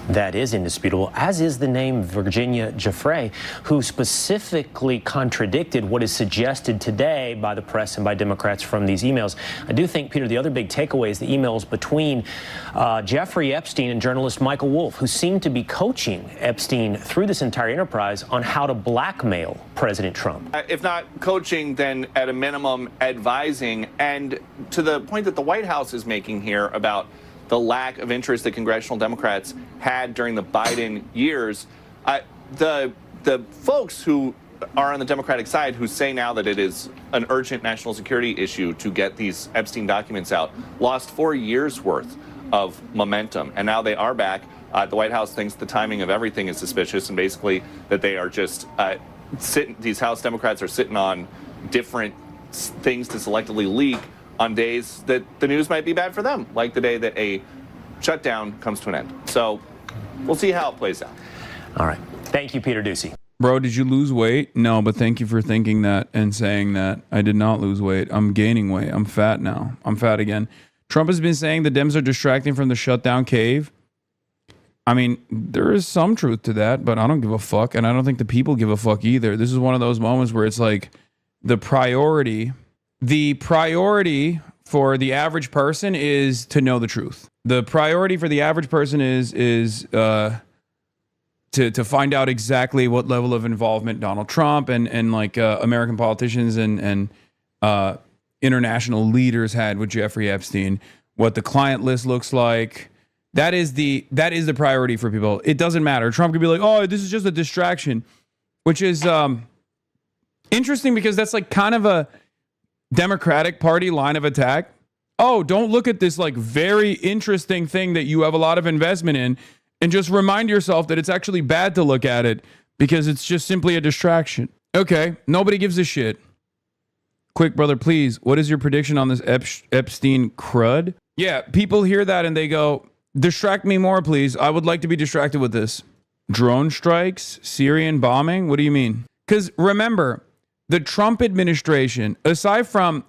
That is indisputable, as is the name Virginia Giuffre, who specifically contradicted what is suggested today by the press and by Democrats from these emails. I do think, Peter, the other big takeaway is the emails between Jeffrey Epstein and journalist Michael Wolff, who seemed to be coaching Epstein through this entire enterprise on how to blackmail President Trump. If not coaching, then at a minimum advising. And to the point that the White House is making here about the lack of interest that congressional Democrats had during the Biden years, the folks who are on the Democratic side who say now that it is an urgent national security issue to get these Epstein documents out lost 4 years worth of momentum, and now they are back. The White House thinks the timing of everything is suspicious, and basically that they are just these House Democrats are sitting on different things to selectively leak on days that the news might be bad for them, like the day that a shutdown comes to an end. So we'll see how it plays out. All right. Thank you, Peter Doocy. Bro, did you lose weight? No, but thank you for thinking that and saying that. I did not lose weight. I'm gaining weight. I'm fat now. I'm fat again. Trump has been saying the Dems are distracting from the shutdown cave. I mean, there is some truth to that, but I don't give a fuck, and I don't think the people give a fuck either. This is one of those moments where it's like the priority for the average person is to know the truth. The priority for the average person is to find out exactly what level of involvement Donald Trump and like American politicians and international leaders had with Jeffrey Epstein, what the client list looks like. That is the priority for people. It doesn't matter. Trump could be like, oh, this is just a distraction, which is interesting because that's like kind of a Democratic Party line of attack. Oh, don't look at this like very interesting thing that you have a lot of investment in and just remind yourself that it's actually bad to look at it because it's just simply a distraction. Okay, nobody gives a shit. Quick, brother, please, what is your prediction on this Epstein crud? Yeah, people hear that and they go, distract me more, please. I would like to be distracted with this. Drone strikes, Syrian bombing? What do you mean? Because remember, the Trump administration, aside from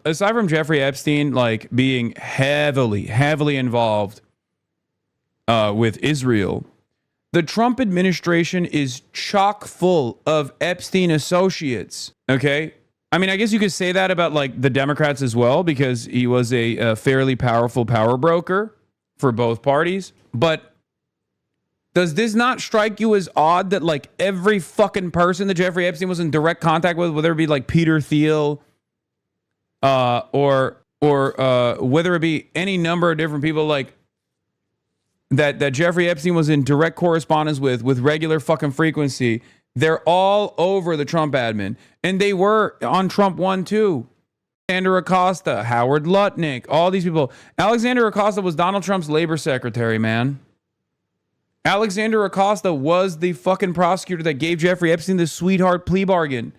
Jeffrey Epstein like being heavily involved with Israel, the Trump administration is chock full of Epstein associates. Okay, I mean, I guess you could say that about like the Democrats as well because he was a fairly powerful power broker for both parties. But does this not strike you as odd that like every fucking person that Jeffrey Epstein was in direct contact with, whether it be like Peter Thiel, or whether it be any number of different people like that Jeffrey Epstein was in direct correspondence with regular fucking frequency, they're all over the Trump admin, and they were on Trump 1 too. Alexander Acosta, Howard Lutnick, all these people. Alexander Acosta was Donald Trump's labor secretary, man. Alexander Acosta was the fucking prosecutor that gave Jeffrey Epstein the sweetheart plea bargain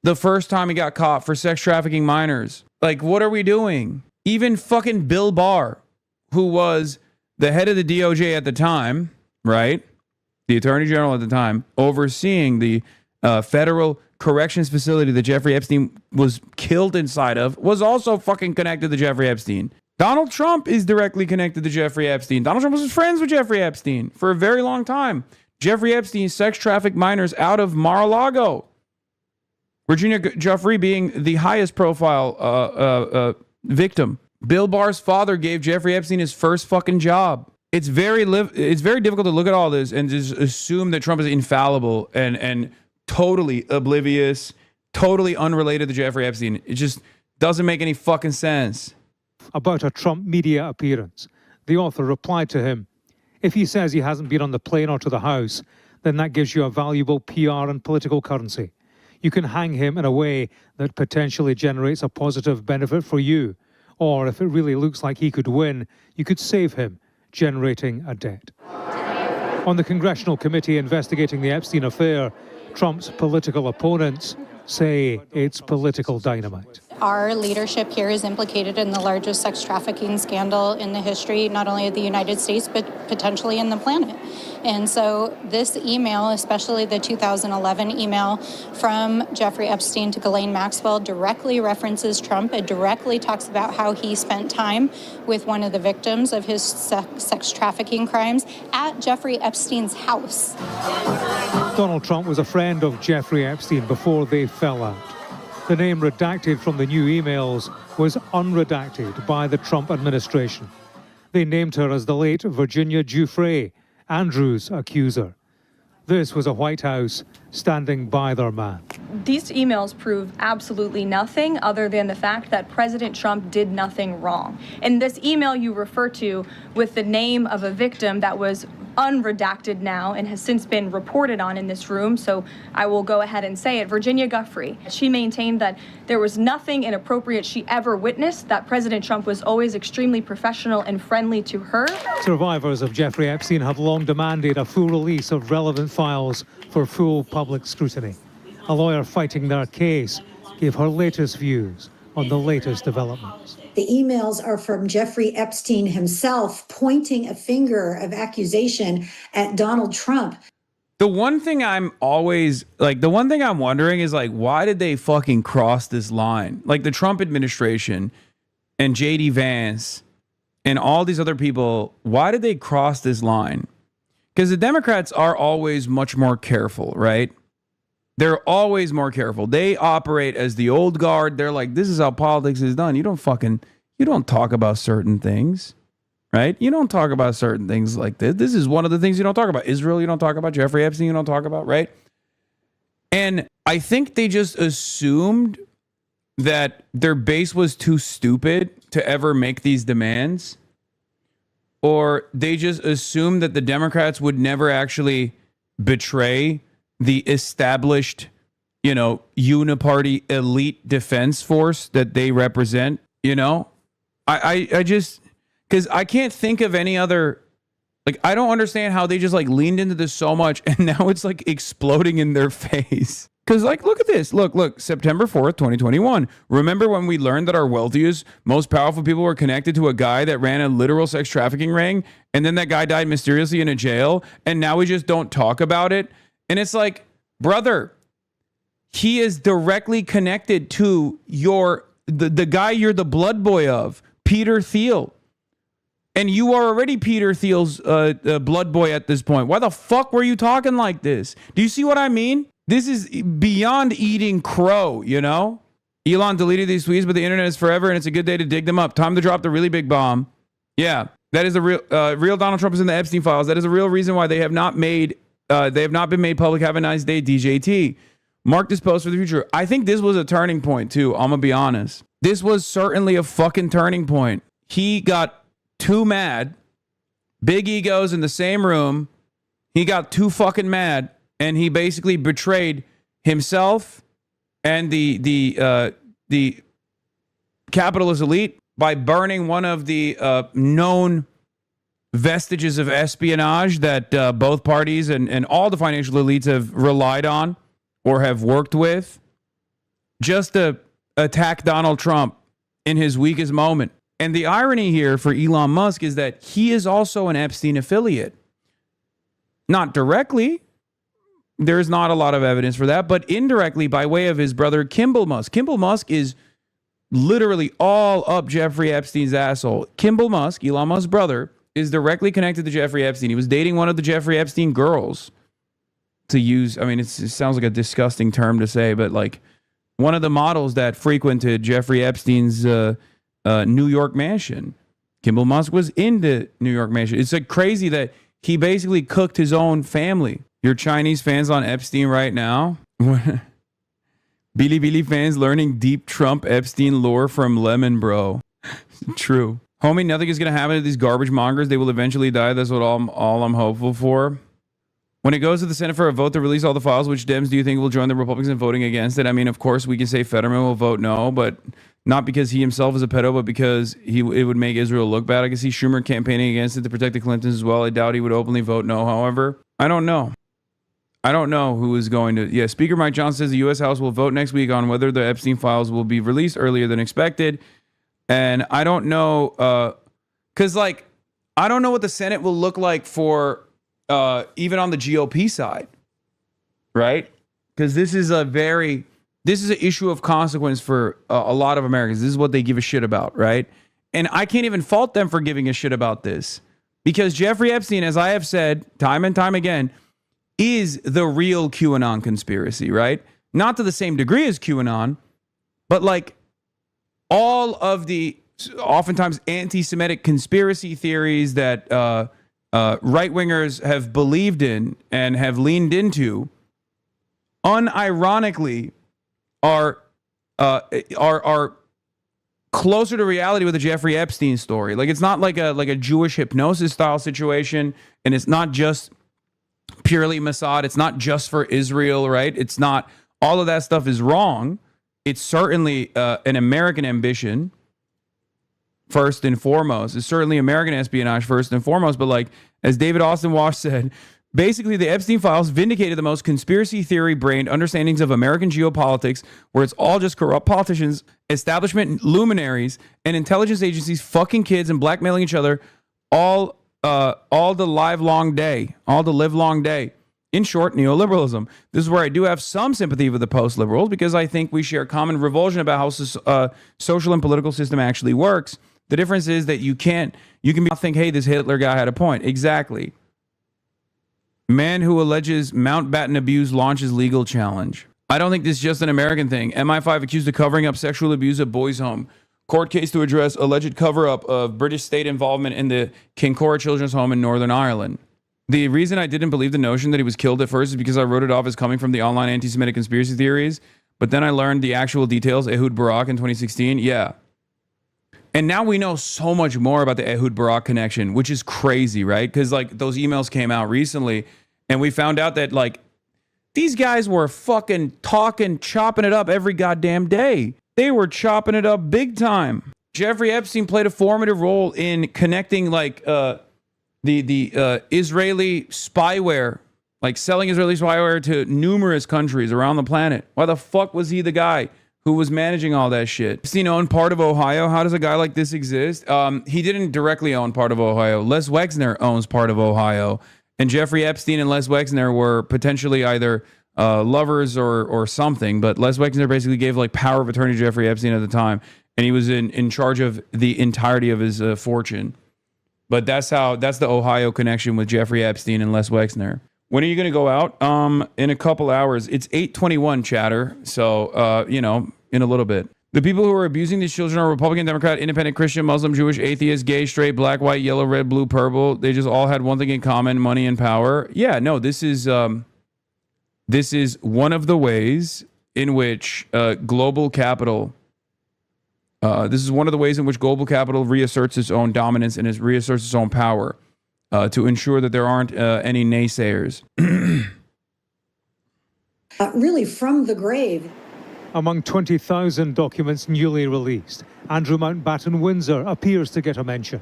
the first time he got caught for sex trafficking minors. Like, what are we doing? Even fucking Bill Barr, who was the head of the DOJ at the time, right? The attorney general at the time, overseeing the federal corrections facility that Jeffrey Epstein was killed inside of, was also fucking connected to Jeffrey Epstein. Donald Trump is directly connected to Jeffrey Epstein. Donald Trump was friends with Jeffrey Epstein for a very long time. Jeffrey Epstein sex trafficked minors out of Mar-a-Lago. Virginia Giuffre being the highest profile victim. Bill Barr's father gave Jeffrey Epstein his first fucking job. It's very difficult to look at all this and just assume that Trump is infallible and totally oblivious, totally unrelated to Jeffrey Epstein. It just doesn't make any fucking sense. About a Trump media appearance, the author replied to him, if he says he hasn't been on the plane or to the House, then that gives you a valuable PR and political currency. You can hang him in a way that potentially generates a positive benefit for you. Or if it really looks like he could win, you could save him, generating a debt. On the congressional committee investigating the Epstein affair, Trump's political opponents say it's political dynamite. Our leadership here is implicated in the largest sex trafficking scandal in the history, not only of the United States, but potentially in the planet. And so this email, especially the 2011 email from Jeffrey Epstein to Ghislaine Maxwell, directly references Trump. It directly talks about how he spent time with one of the victims of his sex trafficking crimes at Jeffrey Epstein's house. Donald Trump was a friend of Jeffrey Epstein before they fell out. The name redacted from the new emails was unredacted by the Trump administration. They named her as the late Virginia Giuffre, Andrew's accuser. This was a White House standing by their man. These emails prove absolutely nothing other than the fact that President Trump did nothing wrong. And this email you refer to with the name of a victim that was unredacted now and has since been reported on in this room, so I will go ahead and say it, Virginia Giuffre. She maintained that there was nothing inappropriate she ever witnessed, that President Trump was always extremely professional and friendly to her. Survivors of Jeffrey Epstein have long demanded a full release of relevant files for full public scrutiny. A lawyer fighting their case gave her latest views on the latest developments. The emails are from Jeffrey Epstein himself, pointing a finger of accusation at Donald Trump. The one thing I'm always like, the one thing I'm wondering is like, why did they fucking cross this line? Like the Trump administration and JD Vance and all these other people, why did they cross this line? Because the Democrats are always much more careful, right? They're always more careful. They operate as the old guard. They're like, this is how politics is done. You don't talk about certain things. Right? You don't talk about certain things like this. This is one of the things you don't talk about. Israel, you don't talk about. Jeffrey Epstein, you don't talk about, right? And I think they just assumed that their base was too stupid to ever make these demands. Or they just assumed that the Democrats would never actually betray the established, uniparty elite defense force that they represent, I just... Because I can't think of any other, I don't understand how they just leaned into this so much and now it's exploding in their face. Because look at this. Look, September 4th, 2021. Remember when we learned that our wealthiest, most powerful people were connected to a guy that ran a literal sex trafficking ring? And then that guy died mysteriously in a jail. And now we just don't talk about it. And it's like, brother, he is directly connected to the guy you're the blood boy of, Peter Thiel. And you are already Peter Thiel's blood boy at this point. Why the fuck were you talking like this? Do you see what I mean? This is beyond eating crow, Elon deleted these tweets, but the internet is forever and it's a good day to dig them up. Time to drop the really big bomb. Yeah, that is the real Donald Trump is in the Epstein files. That is a real reason why they have not been made public. Have a nice day, DJT. Mark this post for the future. I think this was a turning point too. I'm gonna be honest. This was certainly a fucking turning point. He got too mad, big egos in the same room. He got too fucking mad, and he basically betrayed himself and the capitalist elite by burning one of the known vestiges of espionage that both parties and all the financial elites have relied on or have worked with, just to attack Donald Trump in his weakest moment. And the irony here for Elon Musk is that he is also an Epstein affiliate. Not directly. There's not a lot of evidence for that, but indirectly by way of his brother, Kimball Musk. Kimball Musk is literally all up Jeffrey Epstein's asshole. Kimball Musk, Elon Musk's brother, is directly connected to Jeffrey Epstein. He was dating one of the Jeffrey Epstein girls. It sounds like a disgusting term to say, but one of the models that frequented Jeffrey Epstein's New York mansion. Kimball Musk was in the New York mansion. It's crazy that he basically cooked his own family. Your Chinese fans on Epstein right now? Bilibili fans learning deep Trump Epstein lore from Lemon Bro. True. Homie, nothing is going to happen to these garbage mongers. They will eventually die. That's what all I'm hopeful for. When it goes to the Senate for a vote to release all the files, which Dems do you think will join the Republicans in voting against it? I mean, of course, we can say Fetterman will vote no, but not because he himself is a pedo, but because it would make Israel look bad. I can see Schumer campaigning against it to protect the Clintons as well. I doubt he would openly vote no, however. I don't know who is going to... Yeah, Speaker Mike Johnson says the U.S. House will vote next week on whether the Epstein files will be released earlier than expected. And I don't know... Because, I don't know what the Senate will look like for... even on the GOP side, right? Because this is an issue of consequence for a lot of Americans. This is what they give a shit about, right? And I can't even fault them for giving a shit about this, because Jeffrey Epstein, as I have said time and time again, is the real QAnon conspiracy, right? Not to the same degree as QAnon, but all of the oftentimes anti-Semitic conspiracy theories that right-wingers have believed in and have leaned into, unironically, are closer to reality with the Jeffrey Epstein story. It's not like a Jewish hypnosis style situation, and it's not just purely Mossad. It's not just for Israel, right? It's not. All of that stuff is wrong. It's certainly an American ambition. First and foremost, it's certainly American espionage first and foremost. But as David Austin Walsh said, basically the Epstein files vindicated the most conspiracy theory brained understandings of American geopolitics, where it's all just corrupt politicians, establishment luminaries, and intelligence agencies fucking kids and blackmailing each other all the live long day. In short, neoliberalism. This is where I do have some sympathy with the post-liberals because I think we share common revulsion about how social and political system actually works. The difference is that you can think, hey, this Hitler guy had a point. Exactly. Man who alleges Mountbatten abuse launches legal challenge. I don't think this is just an American thing. MI5 accused of covering up sexual abuse at boys' home. Court case to address alleged cover-up of British state involvement in the Kincora Children's Home in Northern Ireland. The reason I didn't believe the notion that he was killed at first is because I wrote it off as coming from the online anti-Semitic conspiracy theories. But then I learned the actual details. Ehud Barak in 2016. Yeah. And now we know so much more about the Ehud Barak connection, which is crazy, right? Because like those emails came out recently and we found out that like these guys were fucking talking, chopping it up every goddamn day. They were chopping it up big time. Jeffrey Epstein played a formative role in connecting like the Israeli spyware, like selling Israeli spyware to numerous countries around the planet. Why the fuck was he the guy who was managing all that shit? Epstein owned part of Ohio. How does a guy like this exist? He didn't directly own part of Ohio. Les Wexner owns part of Ohio. And Jeffrey Epstein and Les Wexner were potentially either lovers or something. But Les Wexner basically gave like power of attorney to Jeffrey Epstein at the time. And he was in charge of the entirety of his fortune. But that's the Ohio connection with Jeffrey Epstein and Les Wexner. When are you going to go out? In a couple hours. It's 8:21, chatter. So, in a little bit. The people who are abusing these children are Republican, Democrat, Independent, Christian, Muslim, Jewish, atheist, gay, straight, black, white, yellow, red, blue, purple. They just all had one thing in common: money and power. Yeah, no, this is one of the ways in which global capital. This is one of the ways in which global capital reasserts its own dominance and reasserts its own power to ensure that there aren't any naysayers. Really from the grave. Among 20,000 documents newly released, Andrew Mountbatten Windsor appears to get a mention.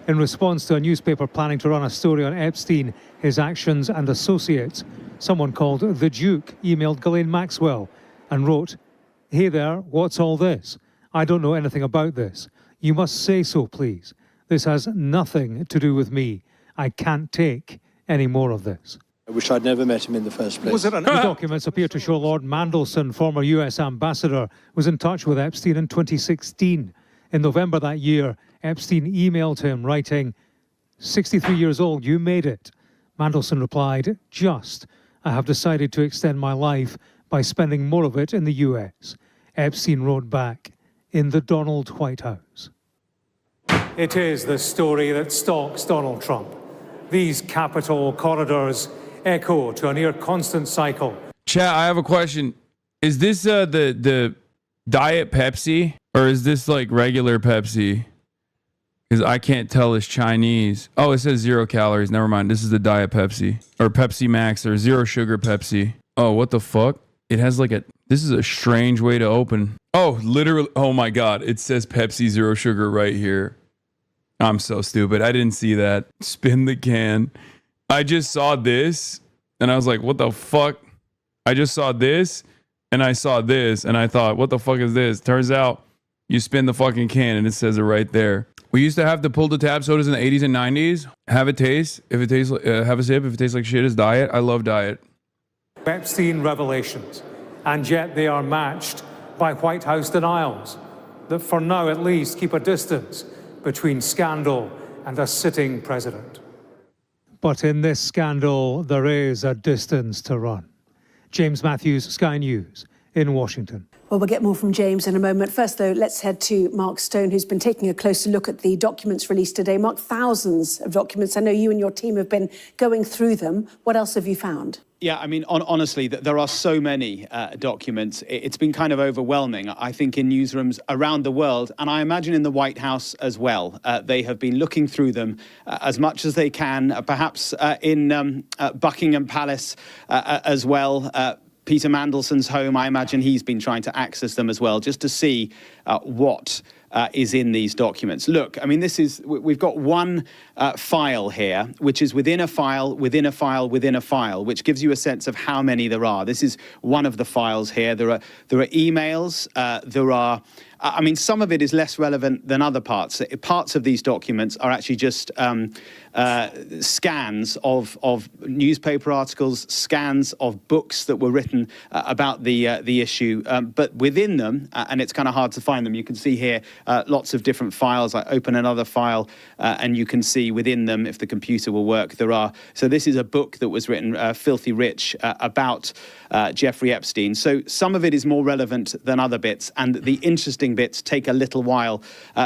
In response to a newspaper planning to run a story on Epstein, his actions and associates, someone called The Duke emailed Ghislaine Maxwell and wrote, "Hey there, what's all this? I don't know anything about this. You must say so, please. This has nothing to do with me. I can't take any more of this." I wish I'd never met him in the first place. The documents appear to show Lord Mandelson, former US ambassador, was in touch with Epstein in 2016. In November that year, Epstein emailed him writing, 63 years old, you made it. Mandelson replied, just, I have decided to extend my life by spending more of it in the US. Epstein wrote back, in the Donald White House. It is the story that stalks Donald Trump. These capital corridors echo to a near constant cycle. Chat, I have a question. Is this the Diet Pepsi or is this like regular Pepsi? Because I can't tell it's Chinese. Oh, it says 0 calories. Never mind. This is the Diet Pepsi or Pepsi Max or 0 sugar Pepsi. Oh, what the fuck? It has like this is a strange way to open. Oh, literally. Oh my God. It says Pepsi 0 sugar right here. I'm so stupid. I didn't see that. Spin the can. I just saw this and I was like, what the fuck? I just saw this and I saw this and I thought, what the fuck is this? Turns out you spin the fucking can and it says it right there. We used to have to pull the tab sodas in the 80s and 90s. Have a taste. If it tastes, have a sip. If it tastes like shit, it's Diet. I love Diet. Epstein revelations. And yet they are matched by White House denials that for now at least keep a distance between scandal and a sitting president. But in this scandal, there is a distance to run. James Matthews, Sky News, in Washington. Well, we'll get more from James in a moment. First, though, let's head to Mark Stone, who's been taking a closer look at the documents released today. Mark, thousands of documents. I know you and your team have been going through them. What else have you found? Yeah, I mean, honestly, there are so many documents. It's been kind of overwhelming, I think, in newsrooms around the world. And I imagine in the White House as well. They have been looking through them as much as they can, perhaps in Buckingham Palace as well. Peter Mandelson's home, I imagine he's been trying to access them as well, just to see what is in these documents. Look, I mean, we've got one file here, which is within a file, within a file, within a file, which gives you a sense of how many there are. This is one of the files here. There are emails. I mean, some of it is less relevant than other parts. Parts of these documents are actually just scans of newspaper articles, scans of books that were written about the issue. But within them, and it's kind of hard to find them, you can see here lots of different files. I open another file, and you can see within them, if the computer will work, there are. So this is a book that was written, Filthy Rich, about Jeffrey Epstein. So some of it is more relevant than other bits, and the interesting bits take a little while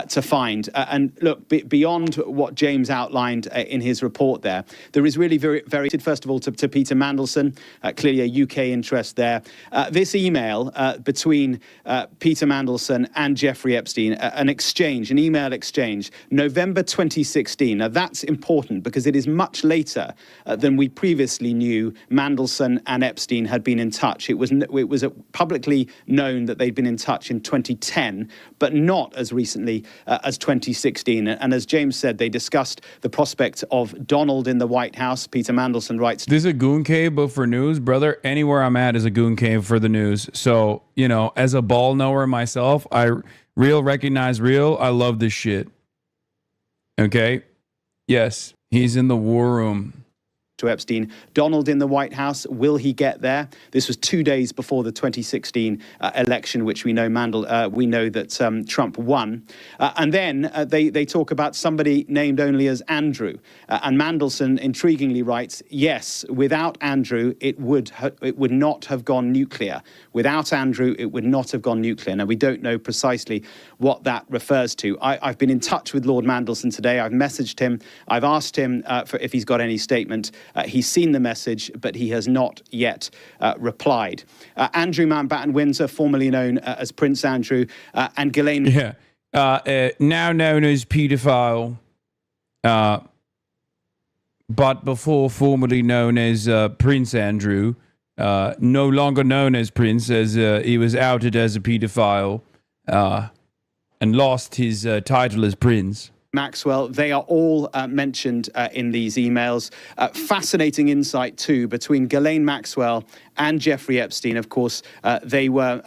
to find. And look, beyond what James outlined in his report there is really very, first of all, to Peter Mandelson, clearly a UK interest there. This email between Peter Mandelson and Jeffrey Epstein, an email exchange, November 2016. Now, that's important because it is much later than we previously knew Mandelson and Epstein had been in touch. It was publicly known that they'd been in touch in 2010, but not as recently as 2016. And as James said, they discussed the prospect of Donald in the White House. Peter Mandelson writes, "This is a goon cave, but for news, brother. Anywhere I'm at is a goon cave for the news. So, you know, as a ball knower myself, recognize real. I love this shit. Okay? Yes, he's in the war room." To Epstein, Donald in the White House, will he get there? This was 2 days before the 2016 election, which we know that Trump won. And then they talk about somebody named only as Andrew. And Mandelson intriguingly writes, yes, without Andrew, it would not have gone nuclear. Without Andrew, it would not have gone nuclear. Now, we don't know precisely what that refers to. I've been in touch with Lord Mandelson today. I've messaged him. I've asked him if he's got any statement. He's seen the message, but he has not yet replied. Andrew Mountbatten Windsor, formerly known as Prince Andrew, and Ghislaine... now known as paedophile, but before formerly known as Prince Andrew, no longer known as Prince, as he was outed as a paedophile and lost his title as Prince. Maxwell, they are all mentioned in these emails. Fascinating insight, too, between Ghislaine Maxwell and Jeffrey Epstein. Of course, they were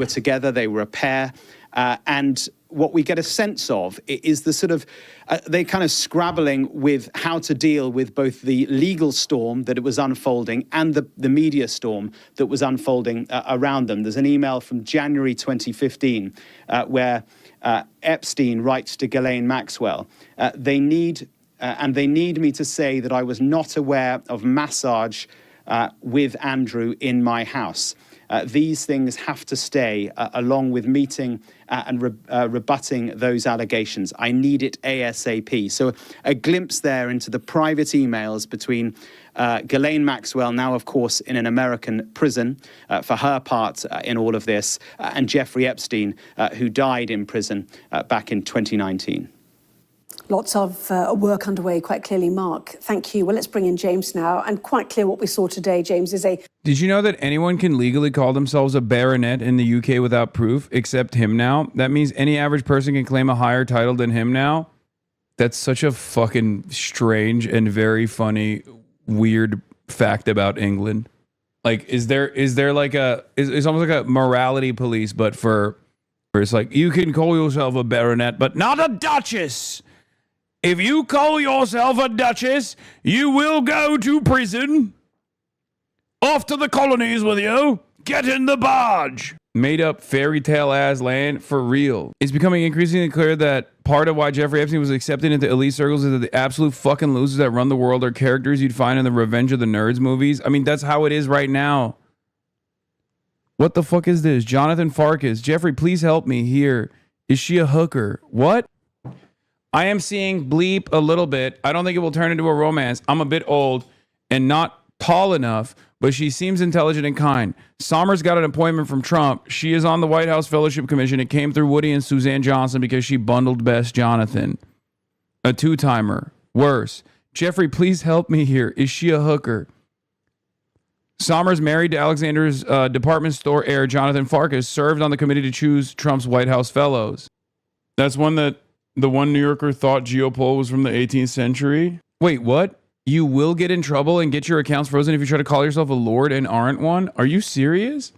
together, they were a pair, and what we get a sense of is the sort of, they kind of scrabbling with how to deal with both the legal storm that it was unfolding and the media storm that was unfolding around them. There's an email from January 2015 where Epstein writes to Ghislaine Maxwell, they need me to say that I was not aware of massage with Andrew in my house. These things have to stay, along with meeting and rebutting those allegations. I need it ASAP. So a glimpse there into the private emails between Ghislaine Maxwell, now, of course, in an American prison for her part in all of this, and Jeffrey Epstein, who died in prison back in 2019. Lots of work underway, quite clearly, Mark. Thank you. Well, let's bring in James now. And quite clear what we saw today, James, is a... Did you know that anyone can legally call themselves a baronet in the UK without proof, except him now? That means any average person can claim a higher title than him now? That's such a fucking strange and very funny, weird fact about England. Like, is there like it's almost like a morality police, but for it's like, you can call yourself a baronet, but not a duchess. If you call yourself a duchess, you will go to prison. Off to the colonies with you. Get in the barge. Made up fairy tale ass land for real. It's becoming increasingly clear that part of why Jeffrey Epstein was accepted into elite circles is that the absolute fucking losers that run the world are characters you'd find in the Revenge of the Nerds movies. I mean, that's how it is right now. What the fuck is this? Jonathan Farkas. Jeffrey, please help me here. Is she a hooker? What? I am seeing bleep a little bit. I don't think it will turn into a romance. I'm a bit old and not tall enough, but she seems intelligent and kind. Sommer's got an appointment from Trump. She is on the White House Fellowship Commission. It came through Woody and Suzanne Johnson because she bundled Best Jonathan. A two-timer. Worse. Jeffrey, please help me here. Is she a hooker? Sommer's married to Alexander's department store heir, Jonathan Farkas, served on the committee to choose Trump's White House fellows. That's one that the one New Yorker thought geopol was from the 18th century. Wait, what? You will get in trouble and get your accounts frozen if you try to call yourself a lord and aren't one? Are you serious?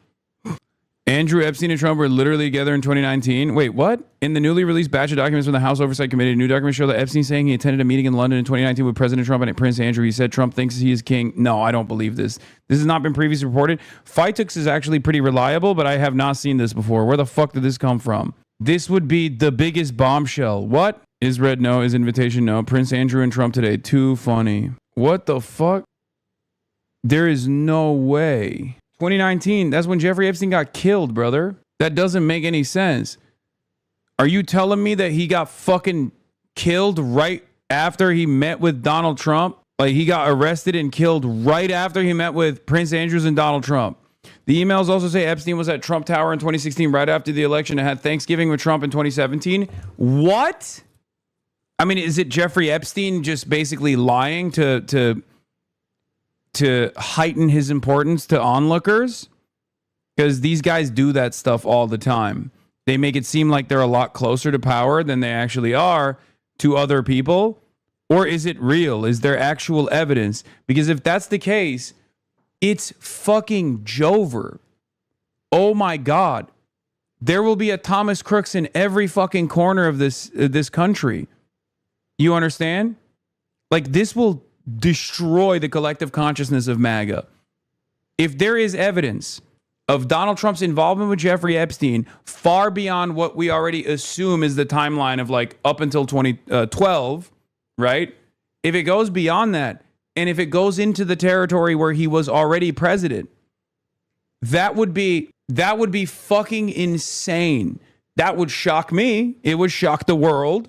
Andrew Epstein and Trump were literally together in 2019. Wait, what? In the newly released batch of documents from the House Oversight Committee, new documents show that Epstein saying he attended a meeting in London in 2019 with President Trump and Prince Andrew. He said Trump thinks he is king. No, I don't believe this. This has not been previously reported. Phytux is actually pretty reliable, but I have not seen this before. Where the fuck did this come from? This would be the biggest bombshell. What? Is red no? Is invitation no? Prince Andrew and Trump today. Too funny. What the fuck? There is no way. 2019, that's when Jeffrey Epstein got killed, brother. That doesn't make any sense. Are you telling me that he got fucking killed right after he met with Donald Trump? Like he got arrested and killed right after he met with Prince Andrews and Donald Trump. The emails also say Epstein was at Trump Tower in 2016 right after the election and had Thanksgiving with Trump in 2017. What? I mean, is it Jeffrey Epstein just basically lying to heighten his importance to onlookers? Because these guys do that stuff all the time. They make it seem like they're a lot closer to power than they actually are to other people. Or is it real? Is there actual evidence? Because if that's the case, it's fucking Jover. Oh my God. There will be a Thomas Crooks in every fucking corner of this country. You understand? Like this will destroy the collective consciousness of MAGA. If there is evidence of Donald Trump's involvement with Jeffrey Epstein far beyond what we already assume is the timeline of like up until 2012, right? If it goes beyond that, and if it goes into the territory where he was already president, that would be fucking insane. That would shock me. It would shock the world.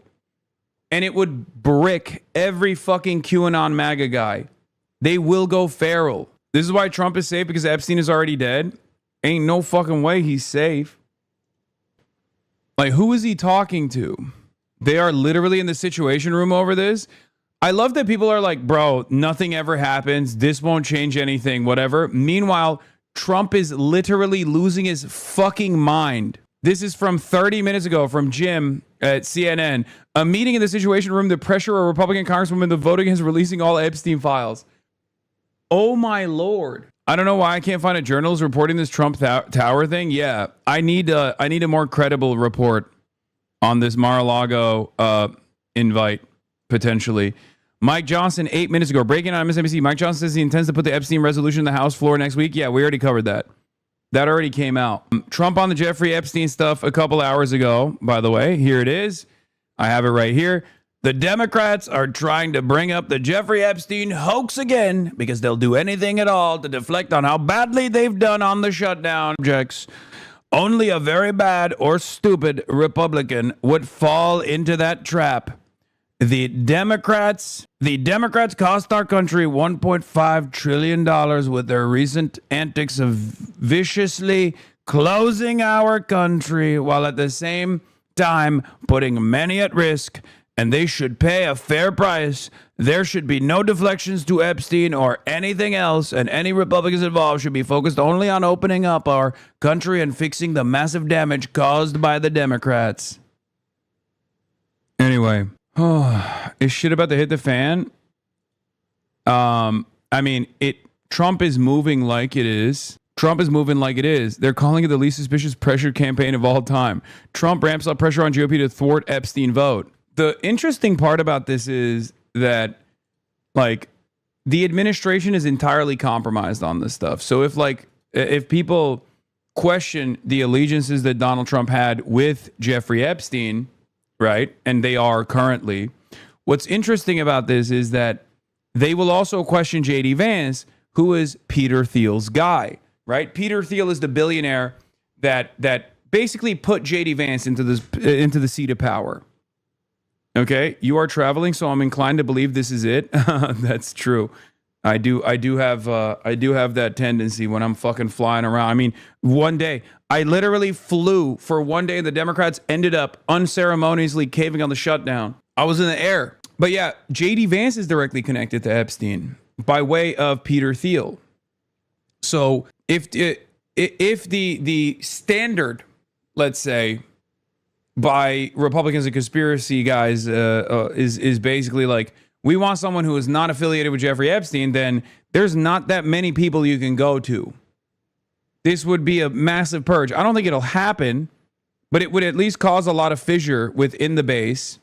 And it would brick every fucking QAnon MAGA guy. They will go feral. This is why Trump is safe, because Epstein is already dead. Ain't no fucking way he's safe. Like, who is he talking to? They are literally in the Situation Room over this. I love that people are like, bro, nothing ever happens. This won't change anything, whatever. Meanwhile, Trump is literally losing his fucking mind. This is from 30 minutes ago from Jim at CNN. A meeting in the Situation Room to pressure a Republican congresswoman to vote against releasing all Epstein files. Oh my Lord. I don't know why I can't find a journalist reporting this Trump Tower thing. Yeah, I need a more credible report on this Mar-a-Lago invite, potentially. Mike Johnson, 8 minutes ago, breaking on MSNBC. Mike Johnson says he intends to put the Epstein resolution on the House floor next week. Yeah, we already covered that. That already came out. Trump on the Jeffrey Epstein stuff a couple hours ago, by the way. Here it is. I have it right here. The Democrats are trying to bring up the Jeffrey Epstein hoax again because they'll do anything at all to deflect on how badly they've done on the shutdown objects. Only a very bad or stupid Republican would fall into that trap. The Democrats cost our country $1.5 trillion with their recent antics of viciously closing our country while at the same time putting many at risk, and they should pay a fair price. There should be no deflections to Epstein or anything else, and any Republicans involved should be focused only on opening up our country and fixing the massive damage caused by the Democrats. Anyway. Oh, is shit about to hit the fan? I mean, Trump is moving like it is. Trump is moving like it is. They're calling it the least suspicious pressure campaign of all time. Trump ramps up pressure on GOP to thwart Epstein vote. The interesting part about this is that, like, the administration is entirely compromised on this stuff. So if people question the allegiances that Donald Trump had with Jeffrey Epstein, right, and they are currently, what's interesting about this is that they will also question J.D. Vance, who is Peter Thiel's guy, right? Peter Thiel is the billionaire that basically put J.D. Vance into the seat of power. Okay, you are traveling, so I'm inclined to believe this is it. That's true. I do have that tendency when I'm fucking flying around. I mean, one day I literally flew for one day. The Democrats ended up unceremoniously caving on the shutdown. I was in the air. But yeah, J.D. Vance is directly connected to Epstein by way of Peter Thiel. So if the standard, let's say, by Republicans and conspiracy guys is basically like, we want someone who is not affiliated with Jeffrey Epstein, then there's not that many people you can go to. This would be a massive purge. I don't think it'll happen, but it would at least cause a lot of fissure within the base.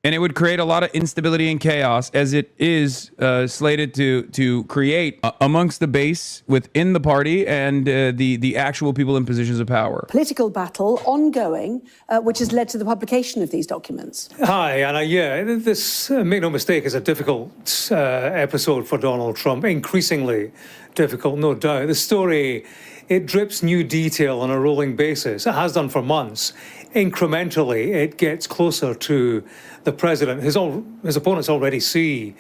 And it would create a lot of instability and chaos, as it is slated to create amongst the base within the party and the actual people in positions of power. Political battle ongoing, which has led to the publication of these documents. Hi, Anna. Yeah, this, make no mistake, is a difficult episode for Donald Trump. Increasingly difficult, no doubt. The story, it drips new detail on a rolling basis. It has done for months. Incrementally, it gets closer to the president. His opponents already see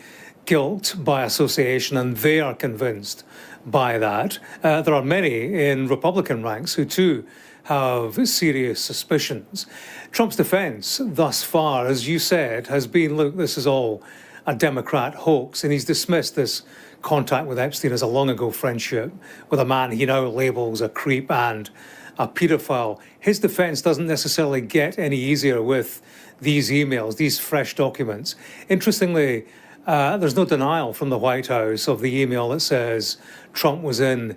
guilt by association, and they are convinced by that. There are many in Republican ranks who too have serious suspicions. Trump's defense thus far, as you said, has been, look, this is all a Democrat hoax, and he's dismissed this contact with Epstein as a long-ago friendship with a man he now labels a creep and a paedophile. His defense doesn't necessarily get any easier with these emails, these fresh documents. Interestingly, there's no denial from the White House of the email that says Trump was in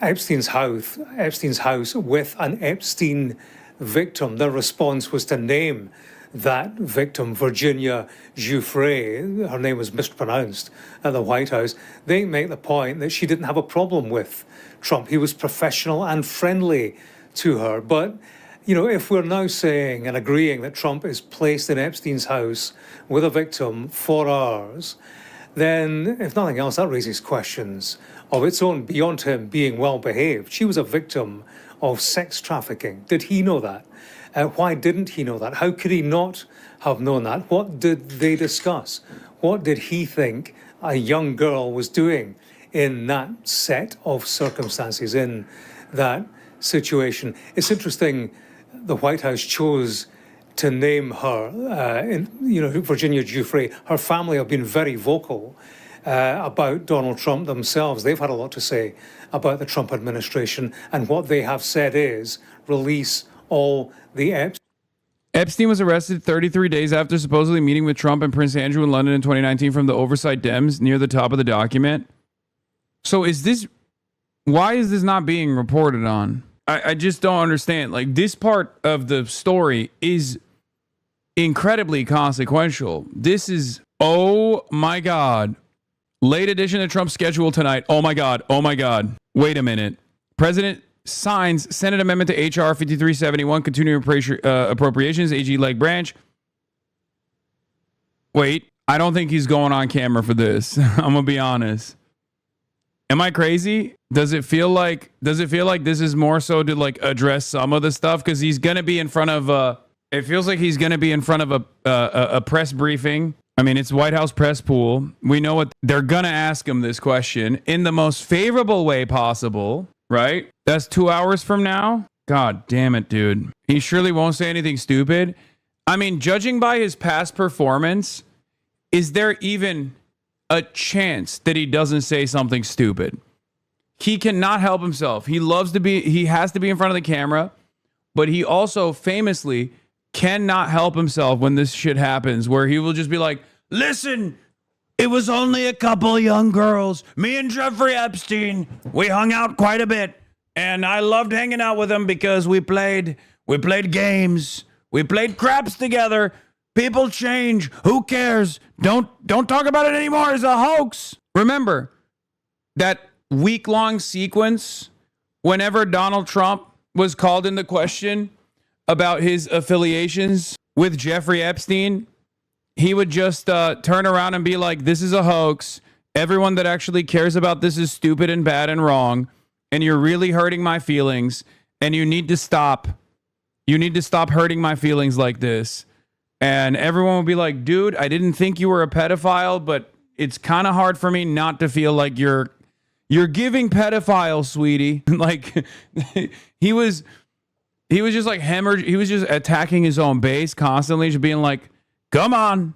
Epstein's house with an Epstein victim. Their response was to name that victim, Virginia Giuffre. Her name was mispronounced at the White House. They make the point that she didn't have a problem with Trump. He was professional and friendly to her. But, you know, if we're now saying and agreeing that Trump is placed in Epstein's house with a victim for hours, then, if nothing else, that raises questions of its own beyond him being well behaved. She was a victim of sex trafficking. Did he know that? Why didn't he know that? How could he not have known that? What did they discuss? What did he think a young girl was doing in that set of circumstances, in that situation? It's interesting, the White House chose to name her, Virginia Giuffre. Her family have been very vocal about Donald Trump themselves. They've had a lot to say about the Trump administration, and what they have said is release all the Epstein was arrested 33 days after supposedly meeting with Trump and Prince Andrew in London in 2019 from the oversight Dems near the top of the document. So why is this not being reported on? I just don't understand. Like, this part of the story is incredibly consequential. This is, oh my God. Late edition of Trump's schedule tonight. Oh my God. Oh my God. Wait a minute. President signs Senate amendment to H.R. 5371, continuing appropriations, AG leg branch. Wait, I don't think he's going on camera for this. I'm going to be honest. Am I crazy? Does it feel like this is more so to like address some of the stuff? Because he's going to be in front of it feels like he's going to be in front of a press briefing. I mean, it's White House press pool. We know what they're going to ask him this question in the most favorable way possible, right? That's 2 hours from now. God damn it, dude. He surely won't say anything stupid. I mean, judging by his past performance, is there even a chance that he doesn't say something stupid? He cannot help himself. He has to be in front of the camera, but he also famously cannot help himself when this shit happens, where he will just be like, listen, it was only a couple young girls. Me and Jeffrey Epstein, we hung out quite a bit. And I loved hanging out with him because we played games. We played craps together. People change. Who cares? Don't talk about it anymore. It's a hoax. Remember that week-long sequence whenever Donald Trump was called into question about his affiliations with Jeffrey Epstein, he would just turn around and be like, this is a hoax. Everyone that actually cares about this is stupid and bad and wrong. And you're really hurting my feelings. And you need to stop. You need to stop hurting my feelings like this. And everyone would be like, dude, I didn't think you were a pedophile, but it's kind of hard for me not to feel like you're giving pedophile, sweetie. Like he was just like hemorrhage. He was just attacking his own base constantly, just being like, come on,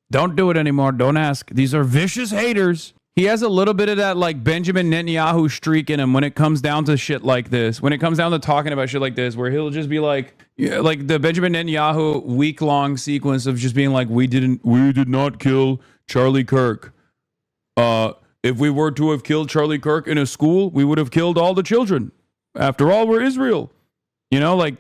don't do it anymore. Don't ask. These are vicious haters. He has a little bit of that like Benjamin Netanyahu streak in him when it comes down to shit like this. When it comes down to talking about shit like this, where he'll just be like, yeah, like the Benjamin Netanyahu week-long sequence of just being like, we did not kill Charlie Kirk. If we were to have killed Charlie Kirk in a school, we would have killed all the children. After all, we're Israel. You know, like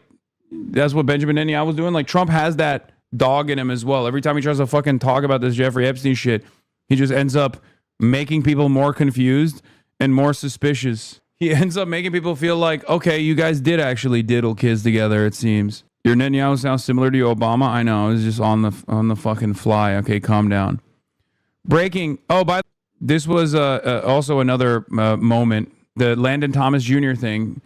that's what Benjamin Netanyahu was doing. Like Trump has that dog in him as well. Every time he tries to fucking talk about this Jeffrey Epstein shit, he just ends up making people more confused and more suspicious. He ends up making people feel like, okay, you guys did actually diddle kids together, it seems. Your Netanyahu sounds similar to your Obama. I know, it's just on the fucking fly. Okay, calm down. Breaking. This was also another moment. The Landon Thomas Jr. thing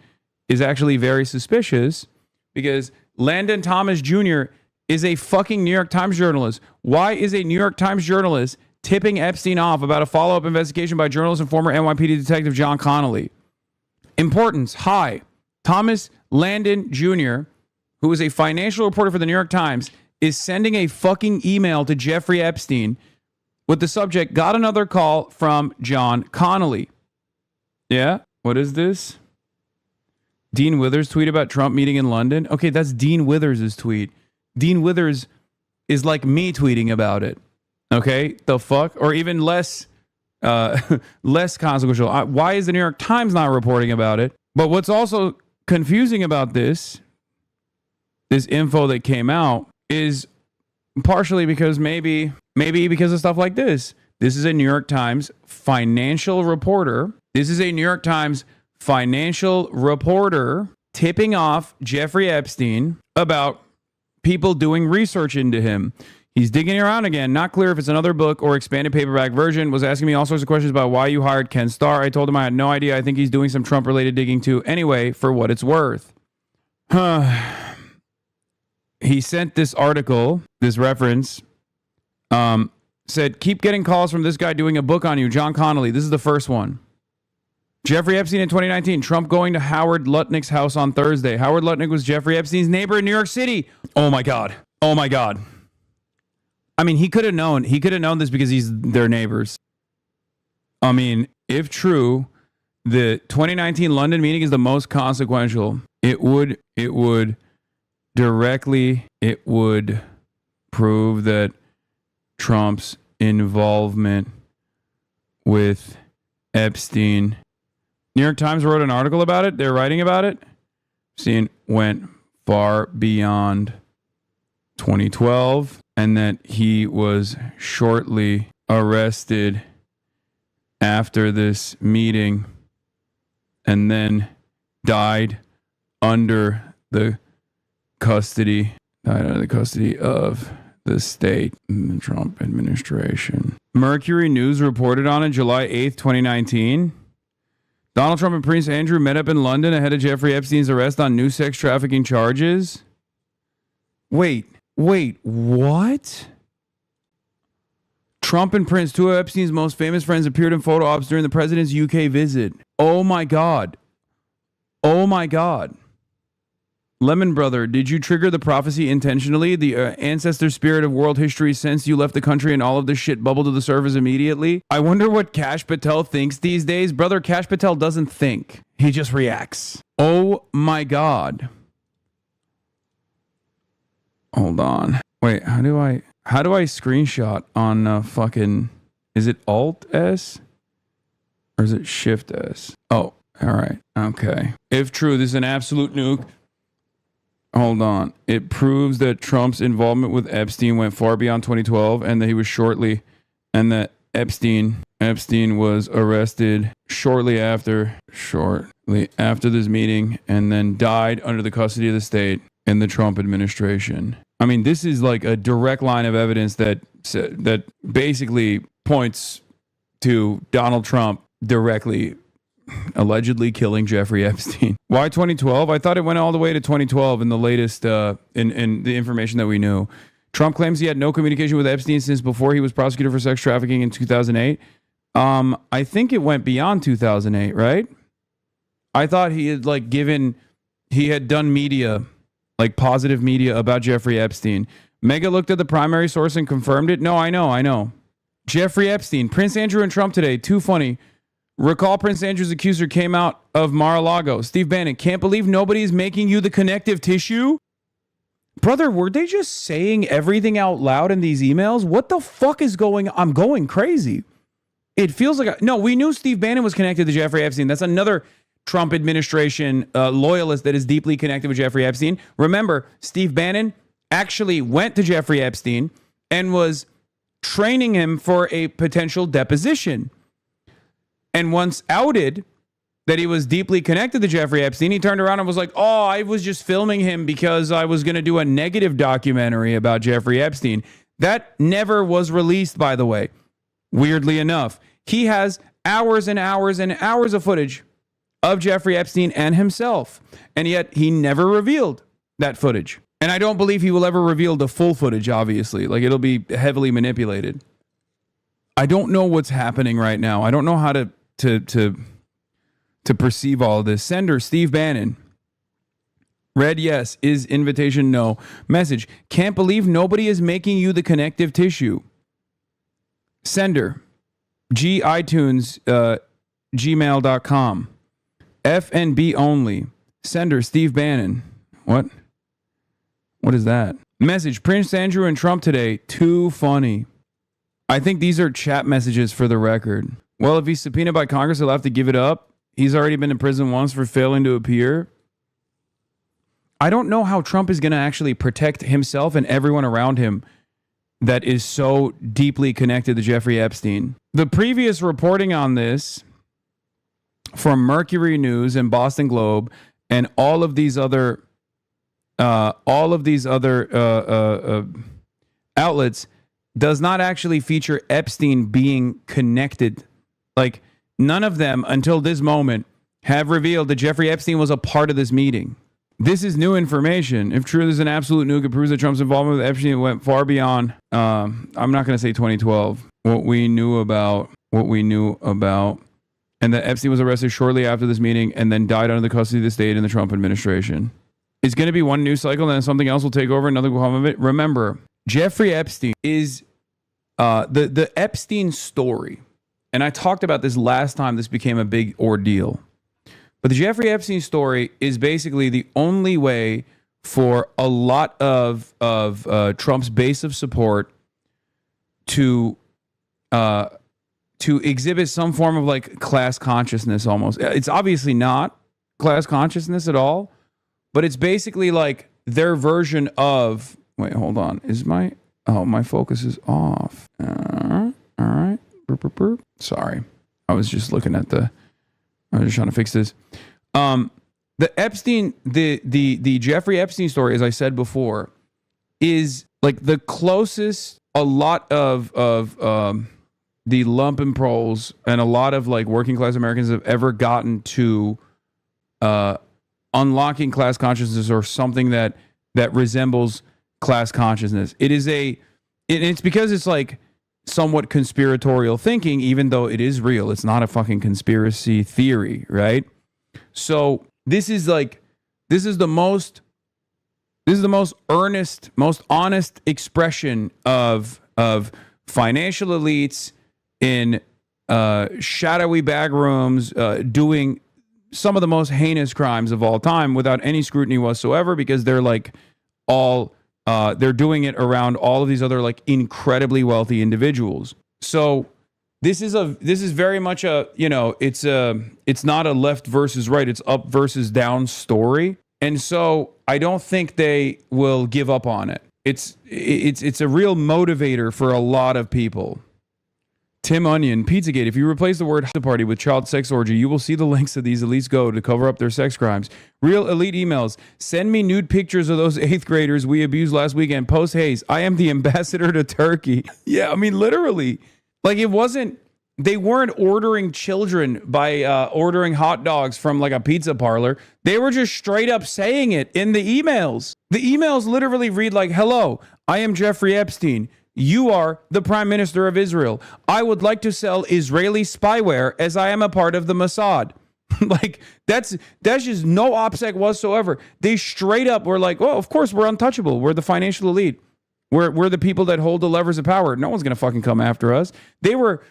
is actually very suspicious because Landon Thomas Jr. is a fucking New York Times journalist. Why is a New York Times journalist tipping Epstein off about a follow-up investigation by journalist and former NYPD detective John Connolly? Importance, high. Thomas Landon Jr., who is a financial reporter for the New York Times, is sending a fucking email to Jeffrey Epstein with the subject, got another call from John Connolly. Yeah? What is this? Dean Withers tweet about Trump meeting in London. Okay, that's Dean Withers' tweet. Dean Withers is like me tweeting about it. Okay, the fuck? Or even less consequential. Why is the New York Times not reporting about it? But what's also confusing about this info that came out is partially because maybe because of stuff like this. This is a New York Times financial reporter. This is a New York Times financial reporter tipping off Jeffrey Epstein about people doing research into him. He's digging around again. Not clear if it's another book or expanded paperback version. Was asking me all sorts of questions about why you hired Ken Starr. I told him I had no idea. I think he's doing some Trump-related digging too. Anyway, for what it's worth. He sent this article, this reference, said, keep getting calls from this guy doing a book on you, John Connolly. This is the first one. Jeffrey Epstein in 2019. Trump going to Howard Lutnick's house on Thursday. Howard Lutnick was Jeffrey Epstein's neighbor in New York City. Oh my God. Oh my God. I mean, he could have known. He could have known this because he's their neighbors. I mean, if true, the 2019 London meeting is the most consequential. It would prove that Trump's involvement with Epstein. New York Times wrote an article about it. They're writing about it. Went far beyond 2012, and that he was shortly arrested after this meeting and then died under the custody of the state and the Trump administration. Mercury News reported on it July 8th, 2019. Donald Trump and Prince Andrew met up in London ahead of Jeffrey Epstein's arrest on new sex trafficking charges. Wait, what? Trump and Prince, two of Epstein's most famous friends, appeared in photo ops during the president's UK visit. Oh my God. Lemon Brother, did you trigger the prophecy intentionally? The ancestor spirit of world history since you left the country and all of this shit bubbled to the surface immediately? I wonder what Kash Patel thinks these days. Brother, Kash Patel doesn't think. He just reacts. Oh my God. Hold on. Wait, how do I screenshot on fucking, is it Alt S or is it Shift S? Oh, all right. Okay. If true, this is an absolute nuke. Hold on. It proves that Trump's involvement with Epstein went far beyond 2012 and that he was and that Epstein was arrested shortly after this meeting and then died under the custody of the state in the Trump administration. I mean, this is like a direct line of evidence that basically points to Donald Trump directly allegedly killing Jeffrey Epstein. Why 2012? I thought it went all the way to 2012 in the latest in the information that we knew. Trump claims he had no communication with Epstein since before he was prosecuted for sex trafficking in 2008. I think it went beyond 2008, right? I thought he had done media, like positive media about Jeffrey Epstein. Mega looked at the primary source and confirmed it. No, I know. Jeffrey Epstein, Prince Andrew and Trump today. Too funny. Recall Prince Andrew's accuser came out of Mar-a-Lago. Steve Bannon, can't believe nobody is making you the connective tissue. Brother, were they just saying everything out loud in these emails? What the fuck is going on? I'm going crazy. It feels like... No, we knew Steve Bannon was connected to Jeffrey Epstein. That's another Trump administration loyalist that is deeply connected with Jeffrey Epstein. Remember, Steve Bannon actually went to Jeffrey Epstein and was training him for a potential deposition. And once outed that he was deeply connected to Jeffrey Epstein, he turned around and was like, oh, I was just filming him because I was going to do a negative documentary about Jeffrey Epstein. That never was released, by the way. Weirdly enough, he has hours and hours and hours of footage of Jeffrey Epstein and himself. And yet he never revealed that footage. And I don't believe he will ever reveal the full footage, obviously. Like, it'll be heavily manipulated. I don't know what's happening right now. I don't know how to perceive all of this. Sender, Steve Bannon. Red, yes. Is invitation, no. Message, can't believe nobody is making you the connective tissue. Sender, iTunes, gmail.com. FNB only. Sender, Steve Bannon. What? What is that? Message, Prince Andrew and Trump today. Too funny. I think these are chat messages for the record. Well, if he's subpoenaed by Congress, he'll have to give it up. He's already been in prison once for failing to appear. I don't know how Trump is going to actually protect himself and everyone around him that is so deeply connected to Jeffrey Epstein. The previous reporting on this from Mercury News and Boston Globe and all of these other outlets does not actually feature Epstein being connected. Like, none of them until this moment have revealed that Jeffrey Epstein was a part of this meeting. This is new information. If true, there's an absolute nuke. It proves that Trump's involvement with Epstein went far beyond, I'm not going to say 2012, what we knew about, and that Epstein was arrested shortly after this meeting and then died under the custody of the state in the Trump administration. It's going to be one news cycle, and then something else will take over, another will come of it. Remember, Jeffrey Epstein is the Epstein story. And I talked about this last time this became a big ordeal. But the Jeffrey Epstein story is basically the only way for a lot of Trump's base of support to exhibit some form of like class consciousness almost. It's obviously not class consciousness at all, but it's basically like their version of, wait, hold on. My focus is off. All right. Sorry. I was just looking at I was just trying to fix this. The Epstein, the Jeffrey Epstein story, as I said before, is like the closest a lot of the lumpen proles and a lot of like working class Americans have ever gotten to unlocking class consciousness or something that resembles class consciousness. It's because it's like somewhat conspiratorial thinking, even though it is real. It's not a fucking conspiracy theory, right? So this is the most earnest, most honest expression of financial elites in shadowy back rooms doing some of the most heinous crimes of all time without any scrutiny whatsoever, because they're like all they're doing it around all of these other like incredibly wealthy individuals. So this is very much a, it's not a left versus right, it's up versus down story. And so I don't think they will give up on it. It's a real motivator for a lot of people. Tim Onion, Pizzagate, if you replace the word party with child sex orgy, you will see the lengths that these elites go to cover up their sex crimes. Real elite emails. Send me nude pictures of those 8th graders we abused last weekend. Post haste. I am the ambassador to Turkey. Yeah, I mean, literally. Like, they weren't ordering children by ordering hot dogs from like a pizza parlor. They were just straight up saying it in the emails. The emails literally read like, hello, I am Jeffrey Epstein. You are the Prime Minister of Israel. I would like to sell Israeli spyware as I am a part of the Mossad. Like, that's just no OPSEC whatsoever. They straight up were like, oh, of course, we're untouchable. We're the financial elite. We're the people that hold the levers of power. No one's going to fucking come after us. They were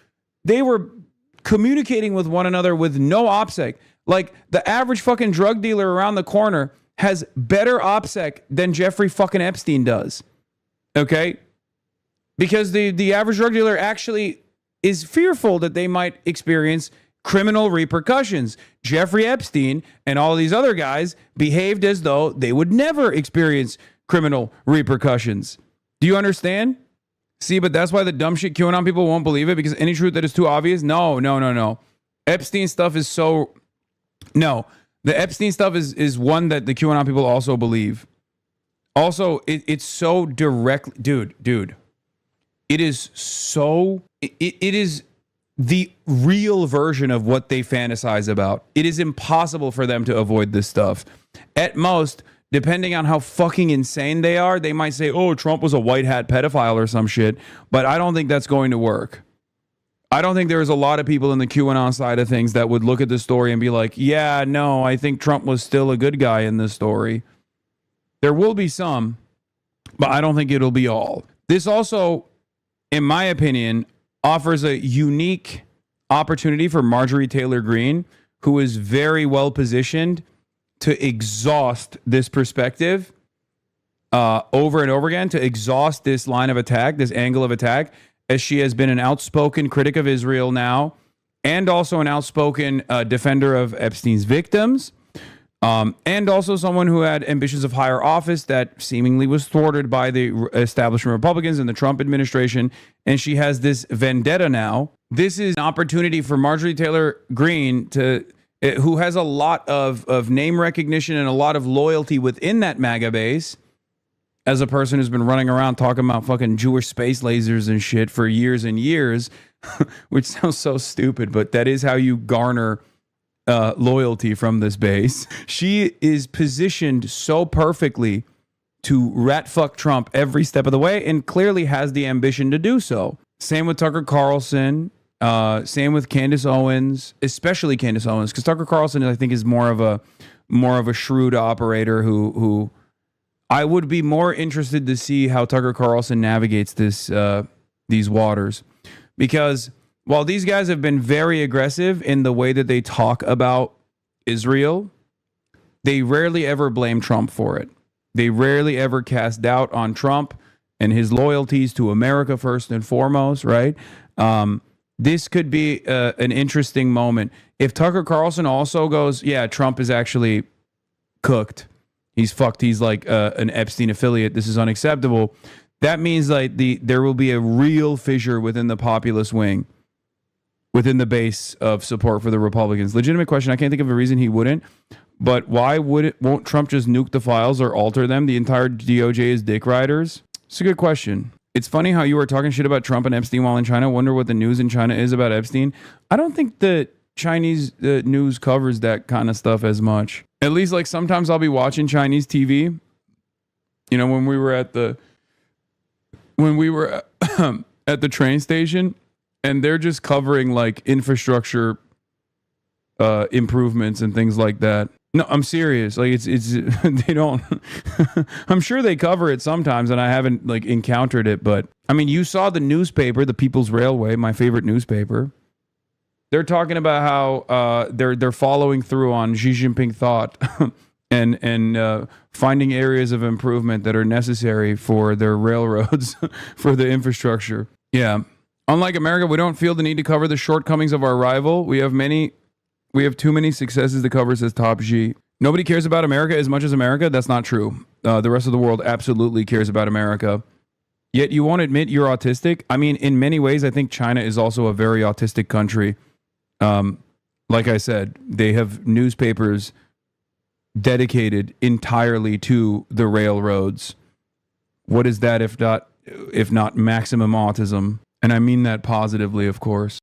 communicating with one another with no OPSEC. Like, the average fucking drug dealer around the corner has better OPSEC than Jeffrey fucking Epstein does. Okay? Because the average drug dealer actually is fearful that they might experience criminal repercussions. Jeffrey Epstein and all these other guys behaved as though they would never experience criminal repercussions. Do you understand? See, but that's why the dumb shit QAnon people won't believe it, because any truth that is too obvious, no. Epstein stuff is so... No. The Epstein stuff is one that the QAnon people also believe. Also, it's so directly... Dude. It is so... It is the real version of what they fantasize about. It is impossible for them to avoid this stuff. At most, depending on how fucking insane they are, they might say, oh, Trump was a white hat pedophile or some shit. But I don't think that's going to work. I don't think there's a lot of people in the QAnon side of things that would look at this story and be like, yeah, no, I think Trump was still a good guy in this story. There will be some, but I don't think it'll be all. This also, in my opinion, offers a unique opportunity for Marjorie Taylor Greene, who is very well positioned to exhaust this perspective over and over again, to exhaust this line of attack, this angle of attack, as she has been an outspoken critic of Israel now, and also an outspoken defender of Epstein's victims, and also someone who had ambitions of higher office that seemingly was thwarted by the establishment Republicans and the Trump administration. And she has this vendetta now. This is an opportunity for Marjorie Taylor Greene, who has a lot of name recognition and a lot of loyalty within that MAGA base, as a person who's been running around talking about fucking Jewish space lasers and shit for years and years, which sounds so stupid, but that is how you garner loyalty from this base. She is positioned so perfectly to rat fuck Trump every step of the way, and clearly has the ambition to do so. Same with Tucker Carlson. Same with Candace Owens, especially Candace Owens, because Tucker Carlson, I think, is more of a shrewd operator who I would be more interested to see how Tucker Carlson navigates these waters, because while these guys have been very aggressive in the way that they talk about Israel, they rarely ever blame Trump for it. They rarely ever cast doubt on Trump and his loyalties to America first and foremost, right? This could be an interesting moment. If Tucker Carlson also goes, yeah, Trump is actually cooked. He's fucked. He's like an Epstein affiliate. This is unacceptable. That means like there will be a real fissure within the populist wing, within the base of support for the Republicans. Legitimate question. I can't think of a reason he wouldn't. But why won't Trump just nuke the files or alter them? The entire DOJ is dick riders. It's a good question. It's funny how you were talking shit about Trump and Epstein while in China. Wonder what the news in China is about Epstein. I don't think the Chinese news covers that kind of stuff as much. At least, like, sometimes I'll be watching Chinese TV. You know, when we were at the at the train station, and they're just covering like infrastructure improvements and things like that. No, I'm serious. Like it's they don't. I'm sure they cover it sometimes, and I haven't like encountered it. But I mean, you saw the newspaper, the People's Railway, my favorite newspaper. They're talking about how they're following through on Xi Jinping thought and finding areas of improvement that are necessary for their railroads, for the infrastructure. Yeah. Unlike America, we don't feel the need to cover the shortcomings of our rival. We have too many successes to cover, says Top G. Nobody cares about America as much as America. That's not true. The rest of the world absolutely cares about America. Yet you won't admit you're autistic. I mean, in many ways, I think China is also a very autistic country. Like I said, they have newspapers dedicated entirely to the railroads. What is that if not maximum autism? And I mean that positively, of course.